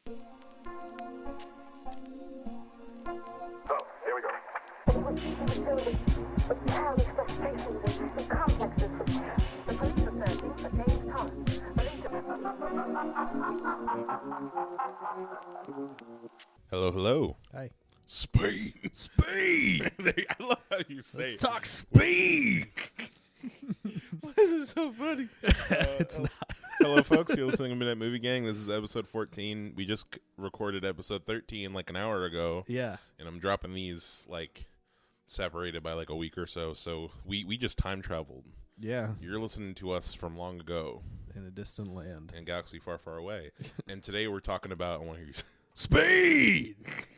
Hello, hello. Hi. Speed. Speed! I love how you say Let's it. talk speed! Why is it so funny? It's not. Hello, folks. You're listening to Midnight Movie Gang. This is episode 14. We just recorded episode 13 like an hour ago. Yeah. And I'm dropping these like separated by like a week or so. So we just time traveled. Yeah. You're listening to us from long ago. In a distant land. In a galaxy far, far away. And today we're talking about, I want to hear you say, Speed!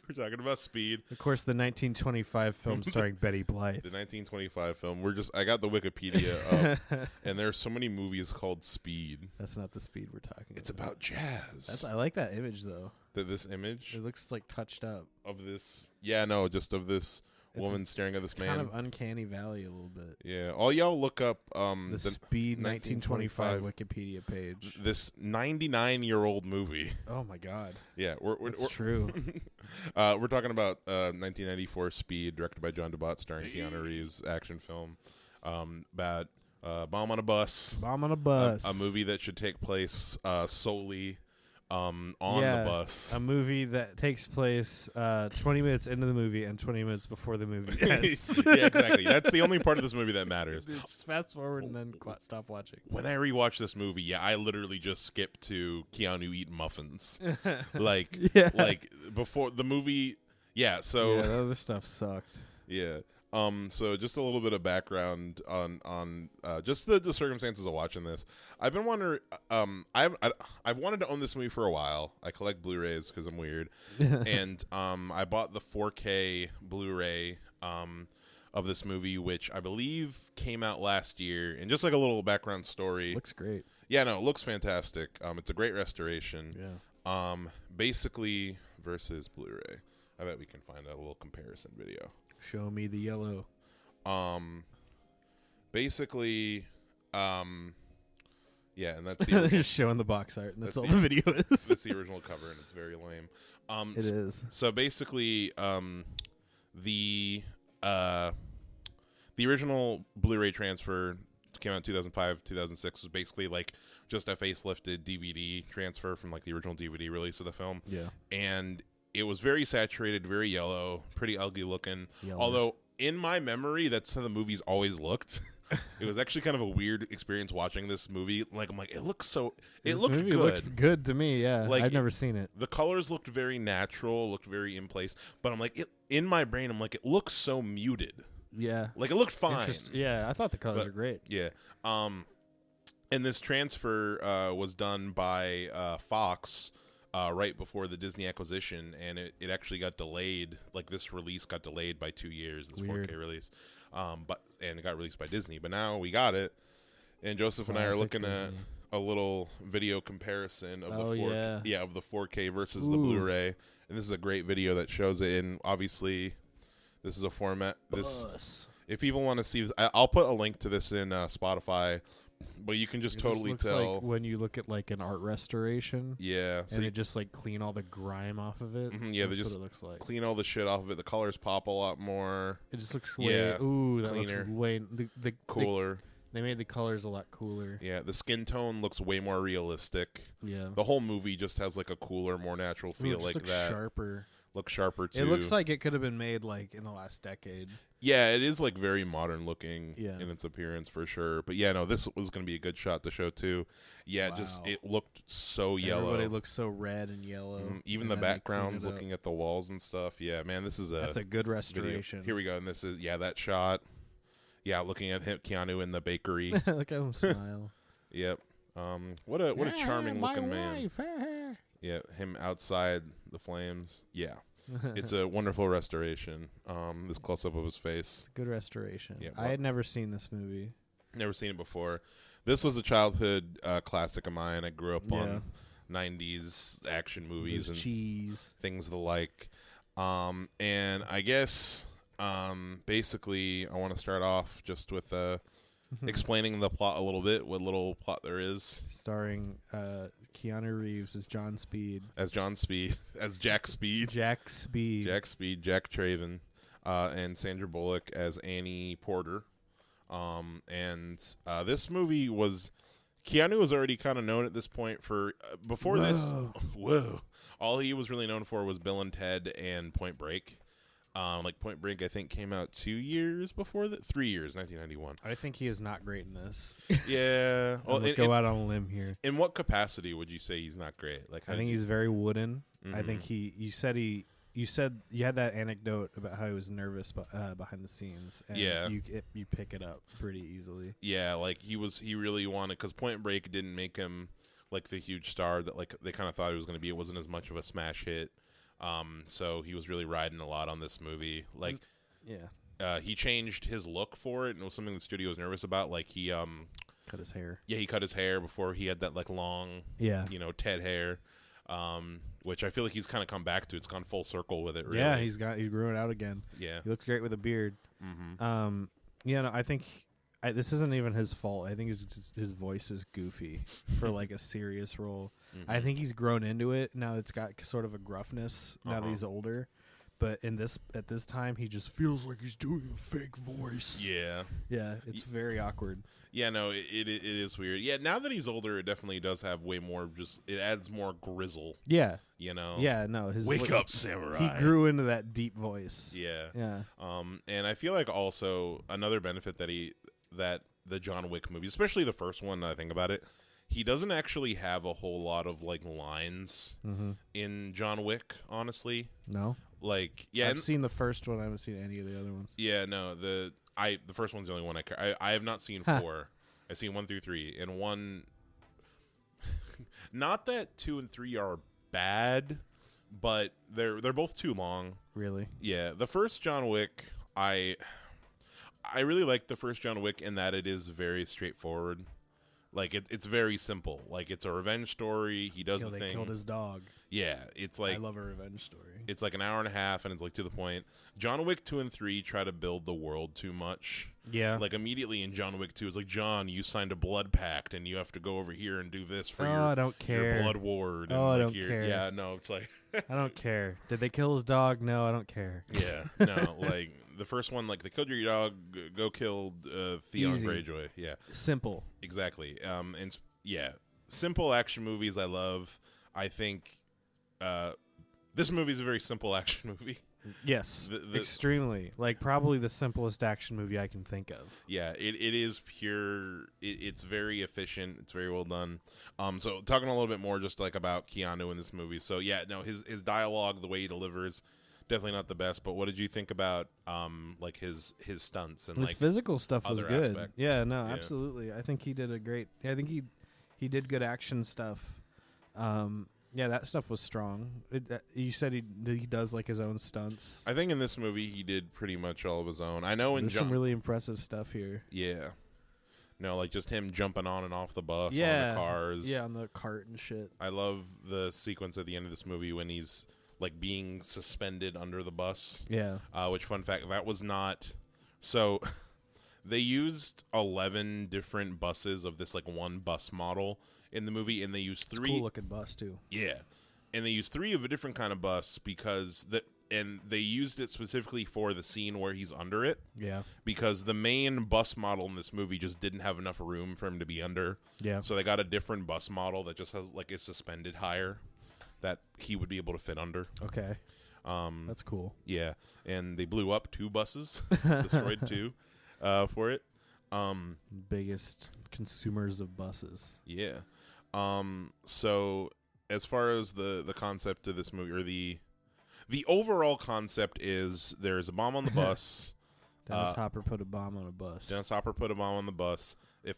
we're talking about Speed. Of course, the 1925 film starring Betty Blythe. The 1925 film. I got the Wikipedia up, and there's so many movies called Speed. That's not the speed we're talking It's about. about jazz. I like that image, though. This image It looks like touched up. of this, just of this It's woman staring at this man. Kind of uncanny valley a little bit. Yeah, all y'all look up The Speed 1925 Wikipedia page. This 99-year-old movie. Oh my God. Yeah, That's true. We're talking about 1994 Speed, directed by John DeBott, starring Keanu Reeves, action film. Bomb on a bus. Bomb on a bus. A movie that should take place solely on the bus. A movie that takes place 20 minutes into the movie and 20 minutes before the movie ends. Yeah, exactly. That's the only part of this movie that matters. It's fast forward and then stop watching. When I rewatch this movie, I literally just skip to Keanu eating muffins. like before the movie. Yeah, so yeah, the other stuff sucked. yeah. So just a little bit of background on just the circumstances of watching this. I've been wondering. I've wanted to own this movie for a while. I collect Blu-rays because I'm weird, and I bought the 4K Blu-ray of this movie, which I believe came out last year. And just like a little background story, Looks great. yeah, no, it looks fantastic. It's a great restoration. Yeah. Basically versus Blu-ray. I bet we can find a little comparison video. Show me the yellow. Basically, yeah, and that's the original, Just showing the box art, and that's all the- the video is. that's the original cover, and it's very lame. It is. So basically, the original Blu-ray transfer came out in 2005, 2006. Was basically like just a facelifted DVD transfer from like the original DVD release of the film. Yeah. And it was very saturated, very yellow, pretty ugly looking. Yellow. Although in my memory, that's how the movie's always looked. It was actually kind of a weird experience watching this movie. Like I'm like, it looked This looked movie good. Looked good to me. Yeah. Like, I've never seen it. The colors looked very natural, looked very in place. But I'm like, in my brain, I'm like, it looks so muted. Yeah. Like it looked fine. Yeah, I thought the colors were great. Yeah. And this transfer was done by Fox right before the Disney acquisition, and it actually got delayed. Like this release got delayed by 2 years. This Weird. 4K release, and it got released by Disney. But now we got it, and Joseph and I are Classic looking Disney. at a little video comparison of Oh, the 4K, yeah. of the 4K versus the Ooh. Blu-ray. And this is a great video that shows it. And obviously, this is a format. Bus. If people want to see this, I'll put a link to this in Spotify. But you can just It totally looks tell. like when you look at like an art restoration, Yeah. So and they just like clean all the grime off of it. Mhm, yeah, they That's just what it looks like. clean all the shit off of it. The colors pop a lot more It just looks Yeah, way. Ooh, that cleaner. looks way. The cooler. They made the colors a lot cooler. Yeah, the skin tone looks way more realistic. Yeah. The whole movie just has like a cooler, more natural Ooh, feel, it just like looks that. sharper. Look sharper too. It looks like it could have been made like in the last decade. Yeah, it is like very modern looking Yeah. in its appearance for sure. But yeah, no, this was going to be a good shot to show too. Yeah, just Wow. it looked so yellow. Everybody looks so red and yellow. Even and the then they clean backgrounds, it up. looking at the walls and stuff. Yeah, man, this is That's a good video. restoration. Here we go, and this is that shot. Yeah, looking at him, Keanu in the bakery. Look at him smile. Yep. What a charming looking man. man. Yeah, him outside the flames. Yeah. It's a wonderful restoration. This close up of his face. It's a good restoration. Yeah, I had never seen this movie. Never seen it before. This was a childhood classic of mine. I grew up on 90s action movies and cheese. things the like. And I guess basically I want to start off just with explaining the plot a little bit, what little plot there is. Starring Keanu Reeves as John Speed. As John Speed, as Jack Speed. Jack Speed. Jack Traven, and Sandra Bullock as Annie Porter. And this movie was... Keanu was already kind of known at this point for... before this... Whoa. All he was really known for was Bill and Ted and Point Break. Like Point Break, I think, came out 2 years before that. 3 years, 1991. I think he is not great in this. Yeah. Well, go out on a limb here. In what capacity would you say he's not great? Like, I think he's very wooden. Mm-hmm. I think you said you had that anecdote about how he was nervous behind the scenes. And Yeah. You pick it up pretty easily. Yeah, like he really wanted, because Point Break didn't make him like the huge star that like they kind of thought he was going to be. It wasn't as much of a smash hit. So he was really riding a lot on this movie. Like, yeah. He changed his look for it, and it was something the studio was nervous about. Like he cut his hair. Yeah, he cut his hair before he had that like long, Ted hair. Which I feel like he's kind of come back to. It's gone full circle with it. Really. Yeah, he grew it out again. Yeah, he looks great with a beard. Mm-hmm. I think this isn't even his fault. I think it's just his voice is goofy for like a serious role. Mm-hmm. I think he's grown into it now. It's got sort of a gruffness now that he's older. But at this time, he just feels like he's doing a fake voice. Yeah, yeah, it's very awkward. Yeah, no, it is weird. Yeah, now that he's older, it definitely does have way more. It adds more grizzle. Yeah, Yeah, no, his wake up, samurai. He grew into that deep voice. Yeah, yeah. And I feel like also another benefit that the John Wick movies, especially the first one, I think about it, he doesn't actually have a whole lot of like lines in John Wick. Honestly, no. Like, yeah, I've seen the first one. I haven't seen any of the other ones. Yeah, no, the first one's the only one I care. I have not seen 4. I've seen 1 through 3, and 1. Not that 2 and 3 are bad, but they're both too long. Really? Yeah, the first John Wick, I really like the first John Wick in that it is very straightforward. Like it's very simple. Like it's a revenge story. He does the thing. They killed his dog. Yeah, it's like, I love a revenge story. It's like an hour and a half, and it's like to the point. John Wick 2 and 3 try to build the world too much. Yeah, like immediately in John Wick 2, it's like, John, you signed a blood pact, and you have to go over here and do this for I don't care. Your blood ward. Oh, I like don't care. Yeah, no, it's like I don't care. Did they kill his dog? No, I don't care. Yeah, no, like the first one, like they killed your dog, go kill Theon Easy. Greyjoy. Yeah, simple. Exactly. And yeah, simple action movies I love. I think this movie is a very simple action movie. Yes, extremely. Like probably the simplest action movie I can think of. Yeah, it is pure. It's very efficient. It's very well done. So talking a little bit more just like about Keanu in this movie. So yeah, no, his dialogue, the way he delivers, definitely not the best. But what did you think about like his stunts and his like physical stuff was good? Aspect? Yeah, no, absolutely. I think he did a great. I think he did good action stuff. Yeah, that stuff was strong. You said he does like his own stunts. I think in this movie he did pretty much all of his own. I know there's some really impressive stuff here. Yeah. No, like just him jumping on and off the bus, on the cars. Yeah, on the cart and shit. I love the sequence at the end of this movie when he's like being suspended under the bus. Yeah. Which, fun fact, that was not... So they used 11 different buses of this like one bus model in the movie, and they used 3. It's a cool looking bus too. Yeah, and they used 3 of a different kind of bus and they used it specifically for the scene where he's under it. Yeah, because the main bus model in this movie just didn't have enough room for him to be under. Yeah, so they got a different bus model that just has like is suspended higher that he would be able to fit under. Okay, that's cool. Yeah, and they blew up 2 buses, destroyed 2 for it. Biggest consumers of buses. Yeah. So as far as the concept of this movie, or the overall concept is there's a bomb on the bus. Dennis Hopper put a bomb on a bus. Dennis Hopper put a bomb on the bus. If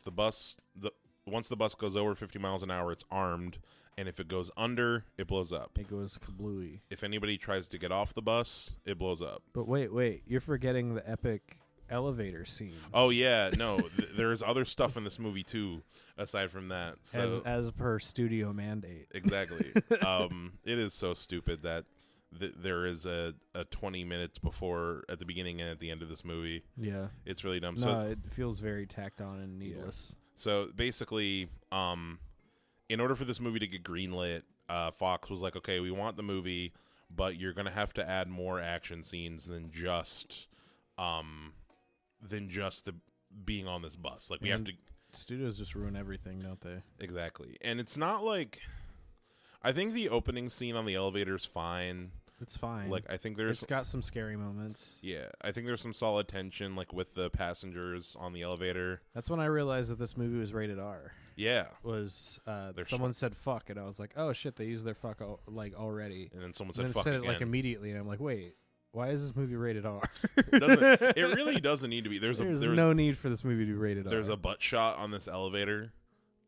once the bus goes over 50 miles an hour, it's armed, and if it goes under, it blows up. It goes kablooey. If anybody tries to get off the bus, it blows up. But wait, you're forgetting the epic elevator scene. Oh yeah, no, there's other stuff in this movie too aside from that. So as per studio mandate. Exactly. It is so stupid that there is a 20 minutes before, at the beginning and at the end of this movie. Yeah, it's really dumb. No, it feels very tacked on and needless. Yeah. So basically, in order for this movie to get greenlit, Fox was like, okay, we want the movie, but you're gonna have to add more action scenes than just the being on this bus. Like we have to. Studios just ruin everything, don't they? Exactly, and it's not like. I think the opening scene on the elevator is fine. It's fine. Like I think it's got some scary moments. Yeah, I think there's some solid tension, like with the passengers on the elevator. That's when I realized that this movie was rated R. Yeah, was someone said fuck, and I was like, oh shit, they used their fuck already. And then someone and said fuck said again. it like immediately, and I'm like, wait, why is this movie rated R? It really doesn't need to be. There's no need for this movie to be rated R. There's a butt shot on this elevator.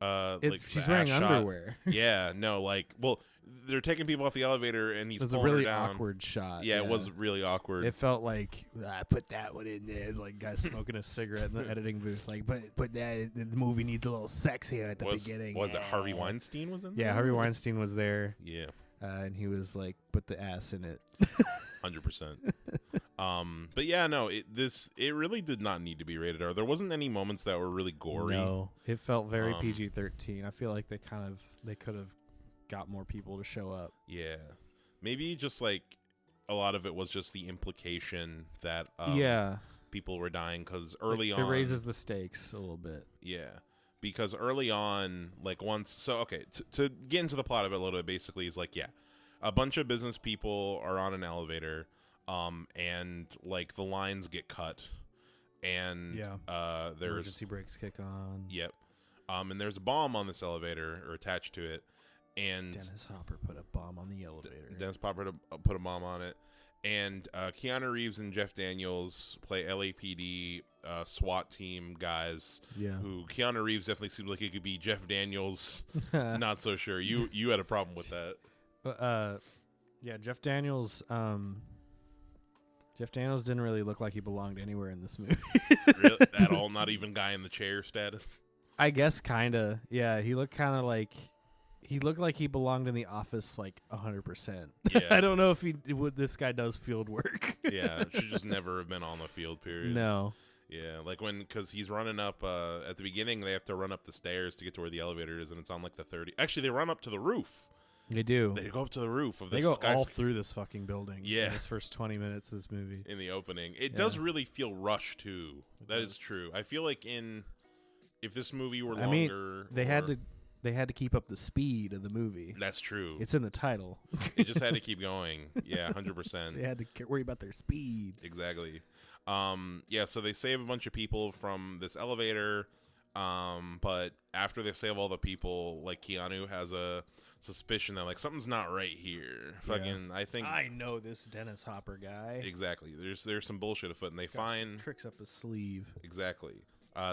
She's wearing underwear. Yeah, no, they're taking people off the elevator, and he's pulling her down. It was a really awkward shot. Yeah, it was really awkward. It felt like I put that one in there. It's like guy smoking a cigarette in the editing booth. Like, but that the movie needs a little sex here at the beginning. Was it Harvey Weinstein was in there? Yeah, Harvey Weinstein was there. Yeah, and he was like, put the ass in it. 100%. But yeah, no, it really did not need to be rated R. There wasn't any moments that were really gory. No, it felt very PG-13. I feel like they could have got more people to show up. Yeah, maybe just like a lot of it was just the implication that people were dying because early on it raises the stakes a little bit. Yeah, because early on, like to get into the plot of it a little bit, basically is like a bunch of business people are on an elevator, and like the lines get cut, and there's emergency brakes kick on. Yep, and there's a bomb on this elevator or attached to it. And Dennis Hopper put a bomb on the elevator. Dennis Hopper put a bomb on it. And Keanu Reeves and Jeff Daniels play LAPD SWAT team guys. Yeah. Who Keanu Reeves definitely seems like he could be Jeff Daniels. Not so sure. You had a problem with that. Yeah, Jeff Daniels. Jeff Daniels didn't really look like he belonged anywhere in this movie. Really? At all? Not even guy in the chair status? I guess kinda. Yeah, he looked kind of like. He looked like he belonged in the office, like 100%. Yeah. I don't know if this guy does field work. Yeah, should just never have been on the field. Period. No. Yeah, like because he's running up at the beginning, they have to run up the stairs to get to where the elevator is, and it's on like the 30. Actually, they run up to the roof. They do. They go up to the roof of this. They go all through this fucking building. Yeah, in this first 20 minutes of this movie. In the opening, it does really feel rushed too. That is true. I feel like if this movie were longer, They had to keep up the speed of the movie. That's true. It's in the title. It just had to keep going. Yeah, 100%. They had to worry about their speed. Exactly. So they save a bunch of people from this elevator. But after they save all the people, like Keanu has a suspicion that like something's not right here. Fucking, I know this Dennis Hopper guy. Exactly. There's some bullshit afoot, and they find tricks up his sleeve. Exactly.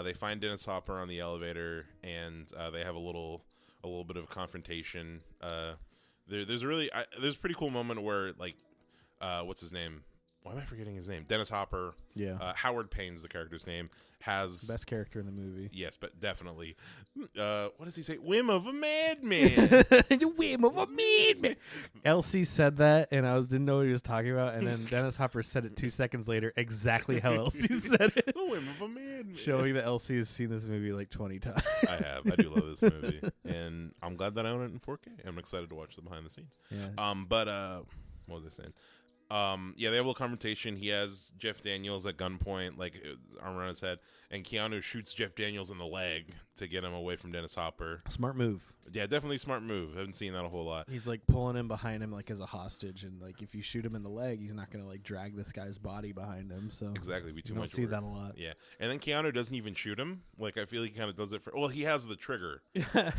They find Dennis Hopper on the elevator, and they have a little bit of a confrontation. There's a pretty cool moment where like, what's his name? Why am I forgetting his name? Dennis Hopper. Yeah. Howard Payne's the character's name. Has best character in the movie. Yes, but definitely. What does he say? Whim of a madman. The whim of a madman. Elsie said that, and I didn't know what he was talking about. And then Dennis Hopper said it 2 seconds later, exactly how Elsie said it. The whim of a madman. Showing that Elsie has seen this movie like 20 times. I have. I do love this movie, and I'm glad that I own it in 4K. I'm excited to watch the behind the scenes. Yeah. What was I saying? They have a little confrontation. He has Jeff Daniels at gunpoint, like arm around his head, and Keanu shoots Jeff Daniels in the leg to get him away from Dennis Hopper. Smart move. Yeah, definitely smart move. Haven't seen that a whole lot. He's like pulling him behind him like as a hostage, and like if you shoot him in the leg, he's not gonna like drag this guy's body behind him. So exactly, be too much. See that a lot. Yeah, and then Keanu doesn't even shoot him. Like I feel he kind of does it for. Well, he has the trigger.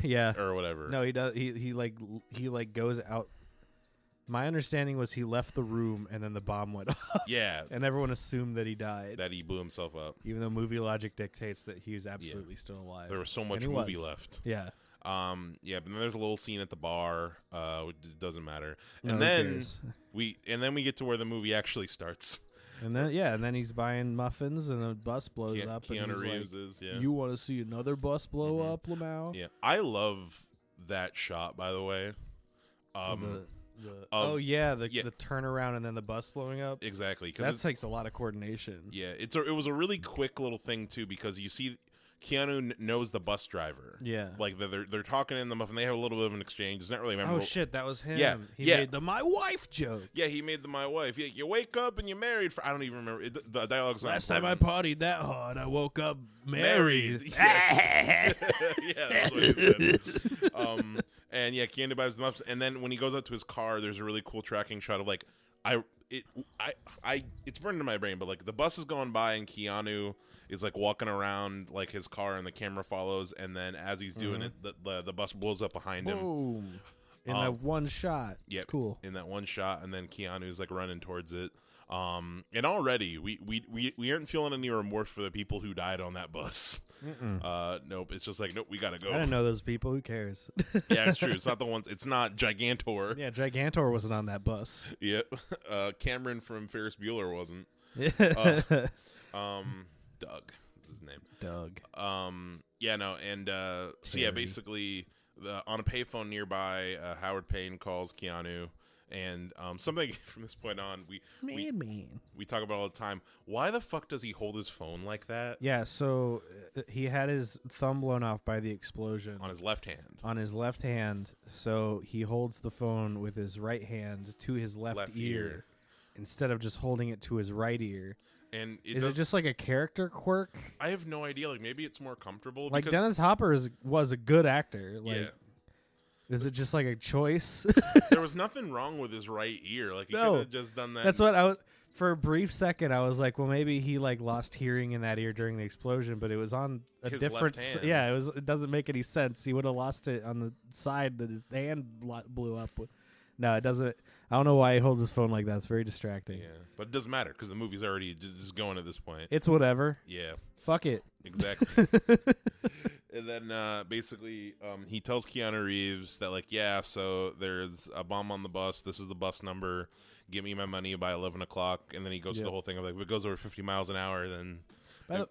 Yeah. Or whatever. No, he does. He goes out. My understanding was he left the room and then the bomb went off. Yeah. And everyone assumed that he died. That he blew himself up. Even though movie logic dictates that he was absolutely still alive. There was so much movie left. Yeah. But then there's a little scene at the bar, which doesn't matter. And no, then we get to where the movie actually starts. And then he's buying muffins and a bus blows up. Keanu Reeves like, You want to see another bus blow up, Lamau? Yeah. I love that shot, by the way. The turnaround and then the bus blowing up. Exactly, that takes a lot of coordination. Yeah, it was a really quick little thing too, because you see Keanu knows the bus driver. Yeah. Like they're talking in the muffin. They have a little bit of an exchange. It's not really memorable. Oh shit, that was him. Yeah, He yeah. made the "my wife" joke. Yeah, he made the "my wife." Yeah, you wake up and you're married for. I don't even remember the dialogue's not Last time I important. partied that hard, I woke up married. Yes. Yeah, that's what he said. And yeah, Keanu buys the muffins, and then when he goes out to his car, there's a really cool tracking shot of like it's burned into my brain, but like the bus is going by and Keanu is like walking around like his car, and the camera follows, and then as he's doing it, the bus blows up behind him. Boom. In that one shot. Yep, it's cool. In that one shot, and then Keanu's like running towards it. And already we aren't feeling any remorse for the people who died on that bus. Nope. It's just like, nope, we gotta go. I didn't know those people. Who cares? Yeah, it's true. It's not the ones. It's not Gigantor. Yeah, Gigantor wasn't on that bus. Yep. Cameron from Ferris Bueller wasn't. Doug is his name. Doug. Yeah, no, and so yeah, basically, on a payphone nearby, Howard Payne calls Keanu. And something from this point on, we talk about all the time. Why the fuck does he hold his phone like that? Yeah, so he had his thumb blown off by the explosion. On his left hand. On his left hand, so he holds the phone with his right hand to his left ear instead of just holding it to his right ear. And is it just like a character quirk? I have no idea. Like maybe it's more comfortable. Like Dennis Hopper was a good actor. Like, yeah. Is it just like a choice? There was nothing wrong with his right ear. Like he could have just done that. That's what I was. For a brief second, I was like, well, maybe he like lost hearing in that ear during the explosion, but it was on a his different. left hand. Yeah, it doesn't make any sense. He would have lost it on the side that his hand blew up with. No, it doesn't. I don't know why he holds his phone like that. It's very distracting. Yeah, but it doesn't matter because the movie's already just going at this point. It's whatever. Yeah. Fuck it. Exactly. And then basically he tells Keanu Reeves that like, yeah, so there's a bomb on the bus. This is the bus number. Give me my money by 11 o'clock. And then he goes to the whole thing of like, if it goes over 50 miles an hour, then...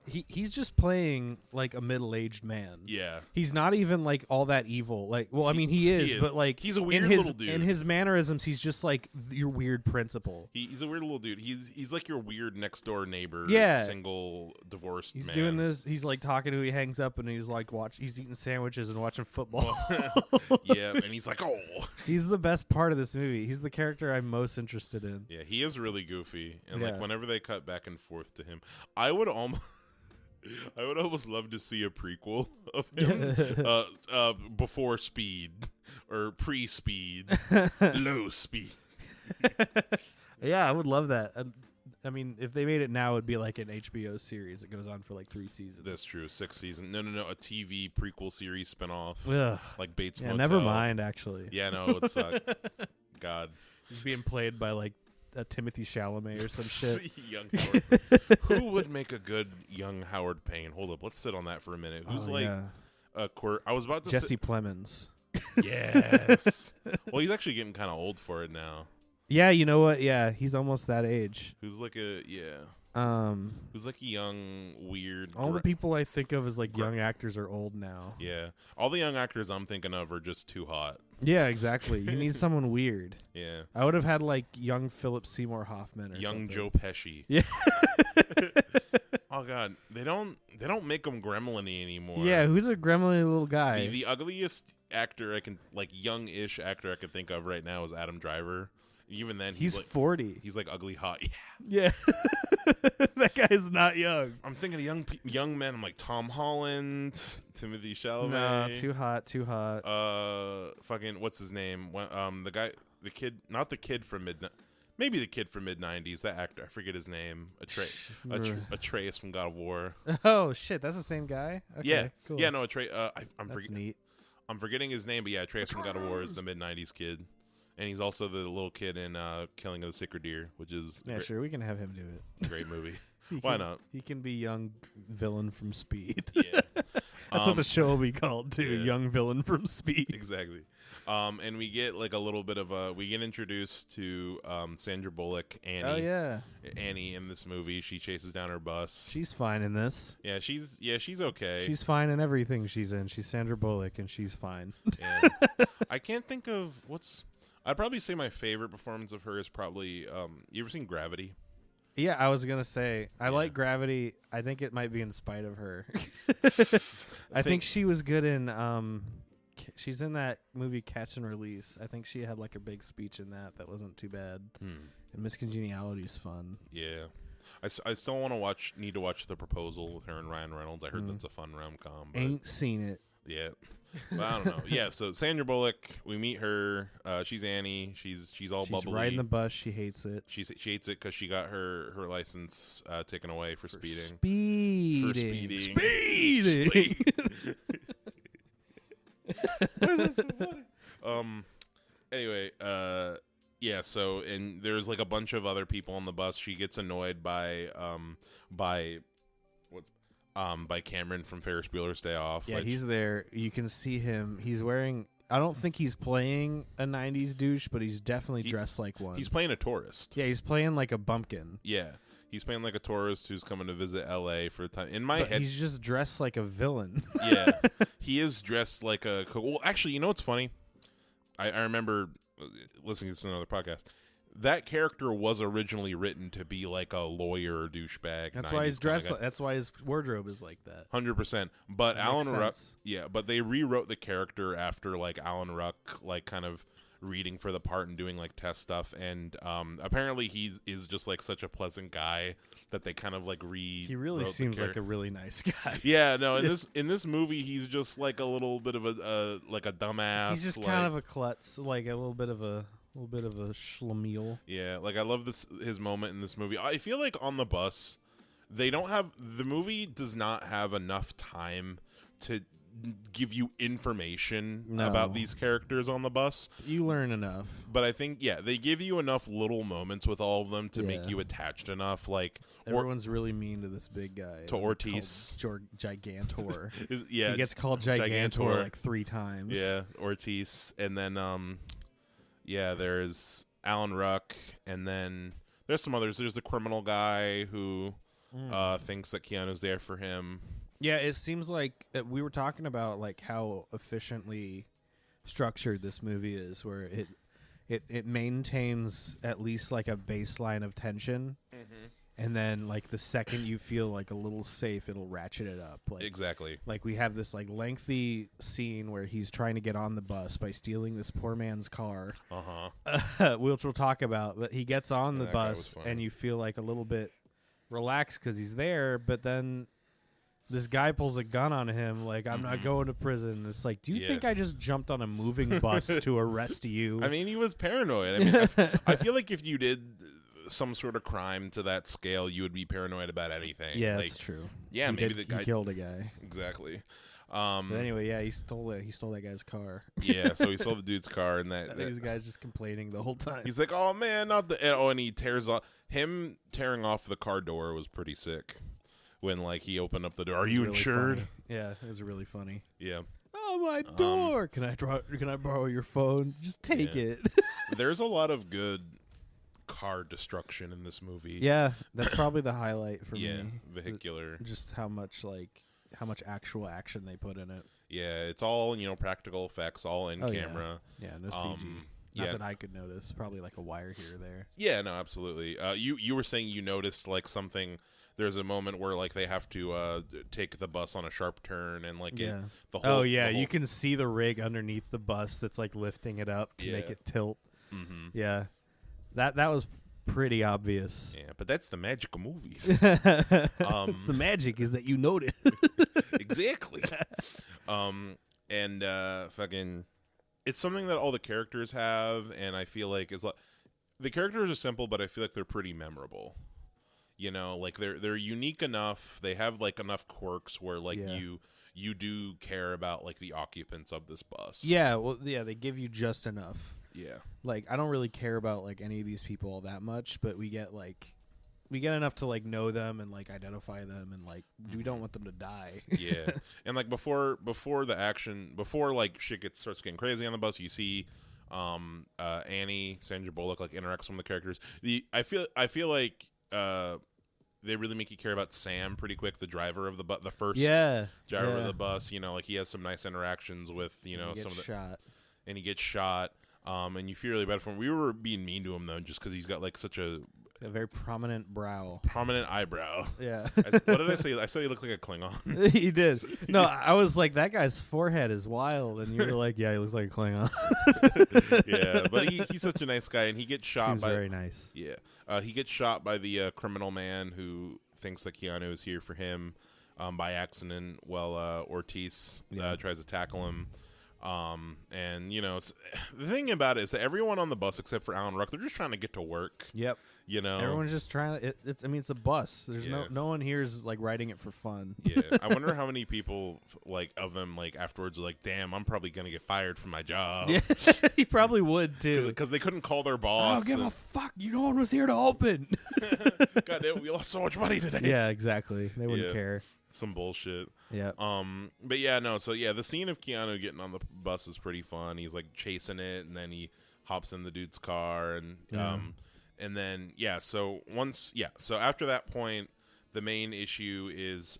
He's just playing like a middle-aged man. Yeah. He's not even like all that evil. Like, well, I mean, he is, but like he's a weird little dude. In his mannerisms, he's just like your weird principal. He's a weird little dude. He's like your weird next door neighbor. Yeah. Single divorced man. He's doing this. He's like talking to who he hangs up, and he's like he's eating sandwiches and watching football. Yeah, and he's like, oh. He's the best part of this movie. He's the character I'm most interested in. Yeah, he is really goofy, and like whenever they cut back and forth to him, I would almost love to see a prequel of him before Speed or pre-Speed, low speed. Yeah, I would love that. I mean, if they made it now, it'd be like an HBO series that goes on for like 3 seasons. That's true. 6 seasons. No. A TV prequel series spinoff. Ugh. Like Bates Yeah, Motel. never mind, actually. Yeah, no, it would suck. God. He's being played by like a Timothy Chalamet or some shit. Young Howard. Who would make a good young Howard Payne? Hold up, let's sit on that for a minute. Who's a quirk? I was about to Jesse Plemons. Yes. Well, he's actually getting kind of old for it now. Yeah, you know what? Yeah, he's almost that age. Who's like a who's like a young weird. All the people I think of as like young actors are old now. Yeah, all the young actors I'm thinking of are just too hot. Yeah, exactly. You need someone weird. Yeah, I would have had like young Philip Seymour Hoffman or young something. Joe Pesci. Yeah. Oh God, they don't make him gremlin-y anymore. Yeah, who's a gremlin little guy? The ugliest actor I can young-ish actor I can think of right now is Adam Driver. Even then, he's like, 40. He's like ugly hot. Yeah. That guy's not young. I'm thinking of young men. I'm like Tom Holland, Timothy Chalamet. No, too hot. Fucking what's his name? The kid, not the kid from maybe the kid from mid-90s. That actor, I forget his name. Atreus from God of War. Oh shit, that's the same guy. Okay, yeah, cool. Yeah. No, Atreus. That's neat. I'm forgetting his name, but yeah, Atreus from God of War is the mid-90s kid. And he's also the little kid in Killing of the Sacred Deer, which is sure, we can have him do it. Great movie. Why not? He can be young villain from Speed. Yeah, that's what the show will be called too. Yeah. Young villain from Speed. Exactly. And we get like a little bit of we get introduced to Sandra Bullock, Annie. Oh yeah, Annie in this movie. She chases down her bus. She's fine in this. Yeah, she's okay. She's fine in everything she's in. She's Sandra Bullock, and she's fine. Yeah. I can't think of I'd probably say my favorite performance of her is probably you ever seen Gravity? Yeah, I was gonna say I like Gravity. I think it might be in spite of her. I think she was good in she's in that movie Catch and Release. I think she had like a big speech in that wasn't too bad. And Miss Congeniality is fun. Yeah. I still need to watch The Proposal with her and Ryan Reynolds. I heard that's a fun rom-com. Ain't seen it. Yeah. But I don't know. Yeah, so Sandra Bullock, we meet her. She's Annie. She's all bubbly. She's riding the bus. She hates it. She hates it because she got her license taken away for speeding. Speeding. Why is that so funny? Anyway, yeah, so and there's like a bunch of other people on the bus. She gets annoyed by Cameron from Ferris Bueller's Day Off. Yeah, he's there. You can see him. He's wearing, I don't think he's playing a 90s douche, but he's definitely dressed like one. He's playing a tourist. Yeah, he's playing like a bumpkin. Yeah. He's playing like a tourist who's coming to visit L.A. for a time. In my head, he's just dressed like a villain. Yeah, he is dressed like a. Well, actually, you know what's funny? I remember listening to another podcast. That character was originally written to be like a lawyer douchebag. That's why he's dressed. That's why his wardrobe is like that. 100%. But Alan Ruck, but they rewrote the character after like Alan Ruck, like kind of reading for the part and doing like test stuff, and apparently is just like such a pleasant guy that they kind of like he really seems like a really nice guy. Yeah, no, in this movie he's just like a little bit of a like a dumbass. He's just kind of a klutz, like a little bit of a schlemiel. Yeah, like I love his moment in this movie. I feel like on the bus the movie does not have enough time to give you information about these characters on the bus. You learn enough. But I think, they give you enough little moments with all of them to make you attached enough. Like everyone's really mean to this big guy. To Ortiz. Gigantor. He gets called Gigantor like 3 times. Yeah, Ortiz. And then, there's Alan Ruck. And then there's some others. There's the criminal guy who thinks that Keanu's there for him. Yeah, it seems like we were talking about like how efficiently structured this movie is, where it maintains at least like a baseline of tension, and then like the second you feel like a little safe, it'll ratchet it up. Like, exactly. Like we have this like lengthy scene where he's trying to get on the bus by stealing this poor man's car, which we'll talk about. But he gets on the bus, and you feel like a little bit relaxed because he's there, but then this guy pulls a gun on him, like, I'm not going to prison. It's like, do you think I just jumped on a moving bus to arrest you? I mean, he was paranoid. I mean, I feel like if you did some sort of crime to that scale, you would be paranoid about anything. Yeah, like, that's true. Yeah, he killed a guy. Exactly. But anyway, he stole that guy's car. Yeah, so he stole the dude's car, and these guys just complaining the whole time. He's like, "Oh man, not the." Oh, and he tears off. Him tearing off the car door was pretty sick. When like he opened up the door, are you really insured? Funny. Yeah, it was really funny. Yeah. Oh, my door! Can I borrow your phone? Just take it. There's a lot of good car destruction in this movie. Yeah, that's probably the highlight for me. Yeah, vehicular. Just how much actual action they put in it. Yeah, it's all practical effects, all in camera. Yeah, no CG. Not that I could notice. Probably like a wire here or there. Yeah, no, absolutely. You were saying you noticed like something. There's a moment where like they have to take the bus on a sharp turn and like the whole. You can see the rig underneath the bus that's like lifting it up to make it tilt. Mm-hmm. Yeah, that was pretty obvious. Yeah, but that's the magic of movies. It's the magic is that you notice. Exactly. And fucking, it's something that all the characters have, and I feel like it's like the characters are simple, but I feel like they're pretty memorable. Like they're unique enough. They have like enough quirks where like you do care about like the occupants of this bus. Yeah, well, they give you just enough. Yeah. Like I don't really care about like any of these people all that much, but we get enough to like know them and like identify them, and like we don't want them to die. Yeah. And like before the action, before like shit starts getting crazy on the bus, you see Annie, Sandra Bullock, like interacts with some of the characters. I feel like they really make you care about Sam pretty quick, the driver of the first driver of the bus. Like he has some nice interactions with some of the shot, and he gets shot. And you feel really bad for him. We were being mean to him though, just because he's got like such a A very prominent brow. Prominent eyebrow. Yeah. What did I say? I said he looked like a Klingon. He did. No, I was like, that guy's forehead is wild, and you were like, yeah, he looks like a Klingon. Yeah, but he's such a nice guy, and he gets shot Seems by. very nice. Yeah, he gets shot by the criminal man who thinks that Keanu is here for him by accident. While Ortiz tries to tackle him. And you know, the thing about it is that everyone on the bus except for Alan Ruck, they're just trying to get to work. Yep. You know, everyone's just trying to. It's. I mean, it's a bus. There's no one here is like riding it for fun. Yeah. I wonder how many people like of them like afterwards are like, damn, I'm probably gonna get fired from my job. Yeah, he probably would too. Because they couldn't call their boss. I don't give a fuck. No one was here to open. God damn, we lost so much money today. Yeah, exactly. They wouldn't care. Some bullshit. Yeah. But yeah, no. So yeah, the scene of Keanu getting on the bus is pretty fun. He's like chasing it, and then he hops in the dude's car, and and then so after that point, the main issue is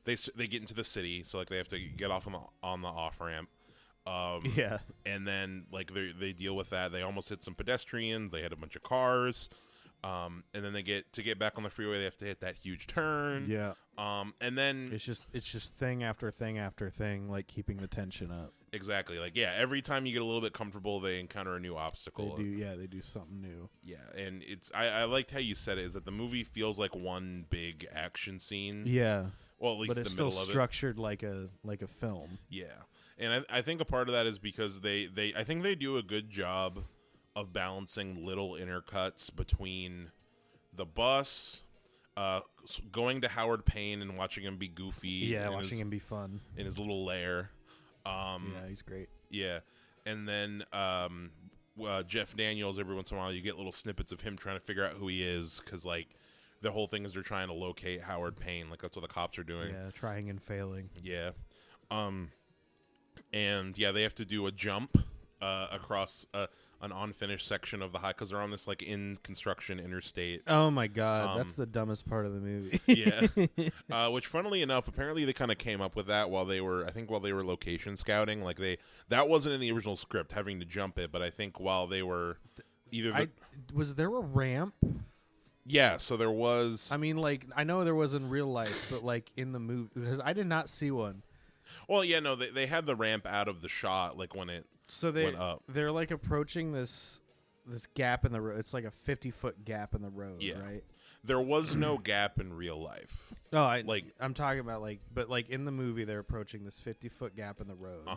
they get into the city, so like they have to get off on the off ramp. And then like they deal with that. They almost hit some pedestrians. They hit a bunch of cars. And then they get back on the freeway. They have to hit that huge turn. Yeah. And then it's just thing after thing after thing, like keeping the tension up. Exactly. Like every time you get a little bit comfortable, they encounter a new obstacle. They do something new. Yeah, and it's I liked how you said it, is that the movie feels like one big action scene. Yeah. Well, at least but it's the middle still of it. structured like a film. Yeah, and I think a part of that is because I think they do a good job of balancing little intercuts between the bus, going to Howard Payne and watching him be goofy. Yeah, watching him be fun in his little lair. Yeah, he's great. Yeah, and then Jeff Daniels. Every once in a while, you get little snippets of him trying to figure out who he is, because like the whole thing is they're trying to locate Howard Payne. Like that's what the cops are doing. Yeah, trying and failing. Yeah, and yeah, they have to do a jump across an unfinished section of the high, because they're on this like in construction interstate. Oh my god, that's the dumbest part of the movie. Yeah, which funnily enough, apparently they kind of came up with that while they were location scouting. Like that wasn't in the original script, having to jump it, but I think while they were was there a ramp? Yeah, so there was. I mean, like I know there was in real life, but like in the movie, because I did not see one. Well, yeah, no, they had the ramp out of the shot, like when it. So they're like approaching this gap in the road. It's like a 50-foot gap in the road, right? There was no gap in real life. No, I'm talking about but like in the movie they're approaching this 50-foot gap in the road.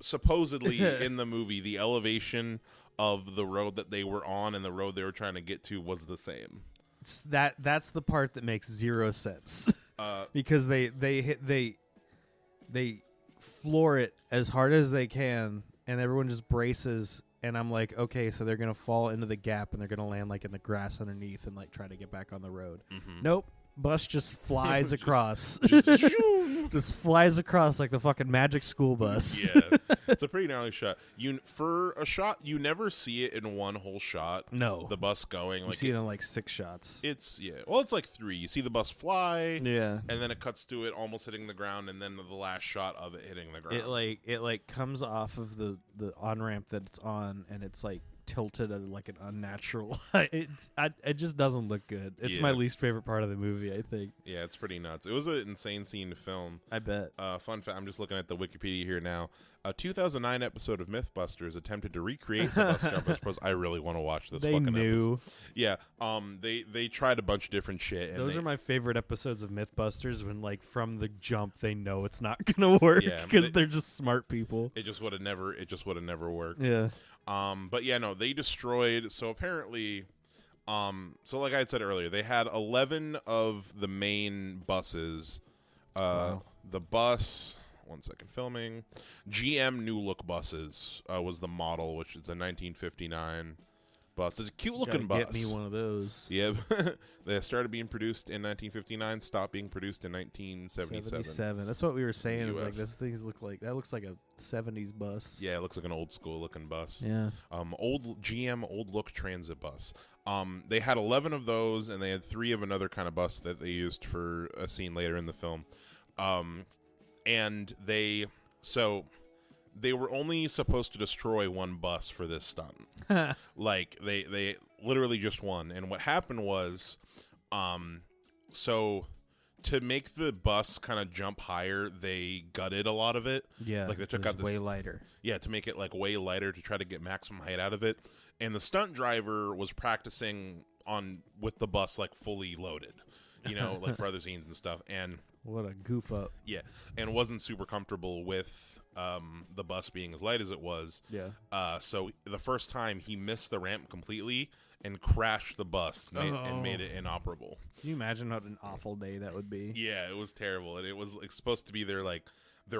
Supposedly in the movie, the elevation of the road that they were on and the road they were trying to get to was the same. That's the part that makes zero sense. Because they floor it as hard as they can, and everyone just braces, and I'm like, okay, so they're gonna fall into the gap and they're gonna land like in the grass underneath and like try to get back on the road. Nope, bus just flies across. Just flies across like the fucking Magic School Bus. Yeah, it's a pretty gnarly shot. For a shot, you never see it in one whole shot. No, the bus going. You see it in like 6 shots. It's it's like 3. You see the bus fly. Yeah, and then it cuts to it almost hitting the ground, and then the last shot of it hitting the ground. It comes off of the on ramp that it's on, and it's like tilted at like an unnatural. It just doesn't look good. It's my least favorite part of the movie, I think. Yeah, it's pretty nuts. It was an insane scene to film. I bet. Fun fact, I'm just looking at the Wikipedia here now. A 2009 episode of Mythbusters attempted to recreate the bus jump. I suppose I really want to watch this. They knew. Episode. Yeah. They tried a bunch of different shit. And those are my favorite episodes of Mythbusters, when like from the jump they know it's not gonna work because they're just smart people. It just would have never worked. Yeah. But yeah, no, they destroyed. So apparently, so like I had said earlier, they had 11 of the main buses. Wow. The bus. One second, filming. GM New Look buses was the model, which is a 1959 bus. It's a cute looking bus. Get me one of those. Yeah, they started being produced in 1959, stopped being produced in 1977. That's what we were saying. Is like this things look like looks like a 70s bus. Yeah, it looks like an old school looking bus. Yeah. Old GM Old Look transit bus. They had 11 of those, and they had 3 of another kind of bus that they used for a scene later in the film. And they were only supposed to destroy one bus for this stunt. Like they literally just one. And what happened was, so to make the bus kind of jump higher, they gutted a lot of it. Yeah, like they took out this way lighter. Yeah, to make it like way lighter to try to get maximum height out of it. And the stunt driver was practicing with the bus like fully loaded, like for other scenes and stuff. And what a goof up. Yeah, and wasn't super comfortable with the bus being as light as it was. Yeah. So the first time he missed the ramp completely and crashed the bus and made it inoperable. Can you imagine what an awful day that would be? Yeah, it was terrible, and it was like, supposed to be their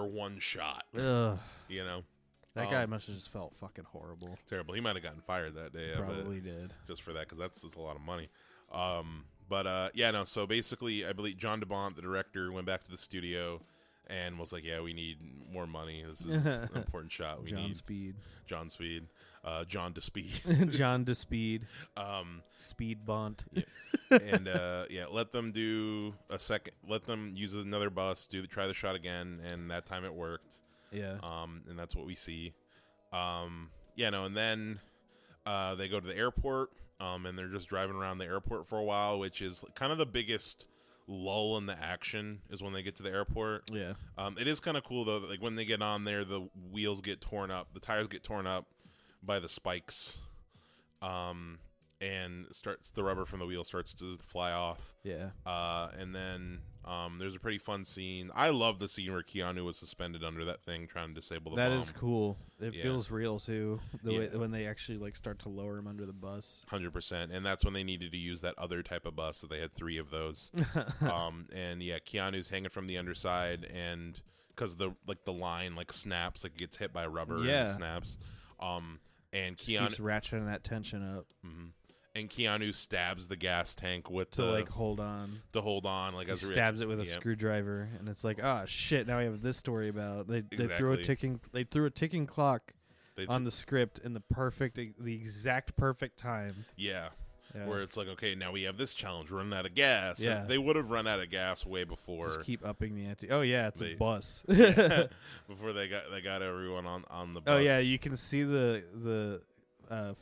one shot. Ugh. That guy must have just felt fucking horrible. Terrible. He might have gotten fired that day. Probably did. Just for that, because that's just a lot of money. So basically, I believe John DeBont, the director, went back to the studio and was like, yeah, we need more money. This is an important shot. John Speed. John Speed. John DeSpeed. John DeSpeed. Speed Bont. Yeah. And, let them do a second. Let them use another bus, try the shot again, and that time it worked. Yeah. And that's what we see. And then they go to the airport, and they're just driving around the airport for a while, which is kind of the biggest lull in the action is when they get to the airport. Yeah. It is kind of cool, though, that, like, when they get on there, the wheels get torn up, the tires get torn up by the spikes, and the rubber from the wheel starts to fly off. Yeah. And then there's a pretty fun scene. I love the scene where Keanu was suspended under that thing trying to disable the bomb. That is cool. It feels real too. The way when they actually like start to lower him under the bus. 100%. And that's when they needed to use that other type of bus. So they had 3 of those. And Keanu's hanging from the underside, and because the line like snaps, like it gets hit by rubber and it snaps. And Keanu keeps ratcheting that tension up. Mm-hmm. And Keanu stabs the gas tank hold on. To hold on, like, as he stabs it with a screwdriver, and it's like, oh shit! Now we have this story about they threw a ticking clock on the script in the exact perfect time. Yeah. Where it's like, okay, now we have this challenge. We're running out of gas. Yeah. And they would have run out of gas way before. Just keep upping the ante. Oh yeah, it's a bus. Before they got everyone on the bus. Oh yeah, you can see the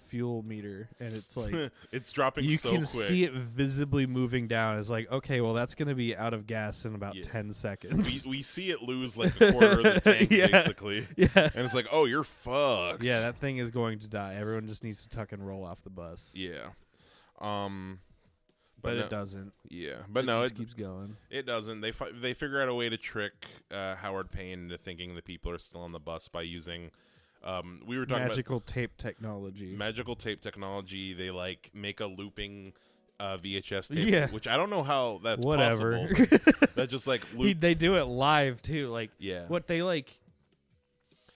fuel meter, and it's like it's dropping so quick. You can see it visibly moving down. It's like, okay, well, that's going to be out of gas in about 10 seconds. We see it lose like a quarter of the tank, basically. Yeah. And it's like, oh, you're fucked. Yeah, that thing is going to die. Everyone just needs to tuck and roll off the bus. Yeah. But it doesn't. Yeah, but it keeps going. It doesn't. They figure out a way to trick Howard Payne into thinking the people are still on the bus by using we were talking magical tape technology. Magical tape technology. They like make a looping VHS tape, which I don't know how that's possible. That just like they do it live too. Like what they like.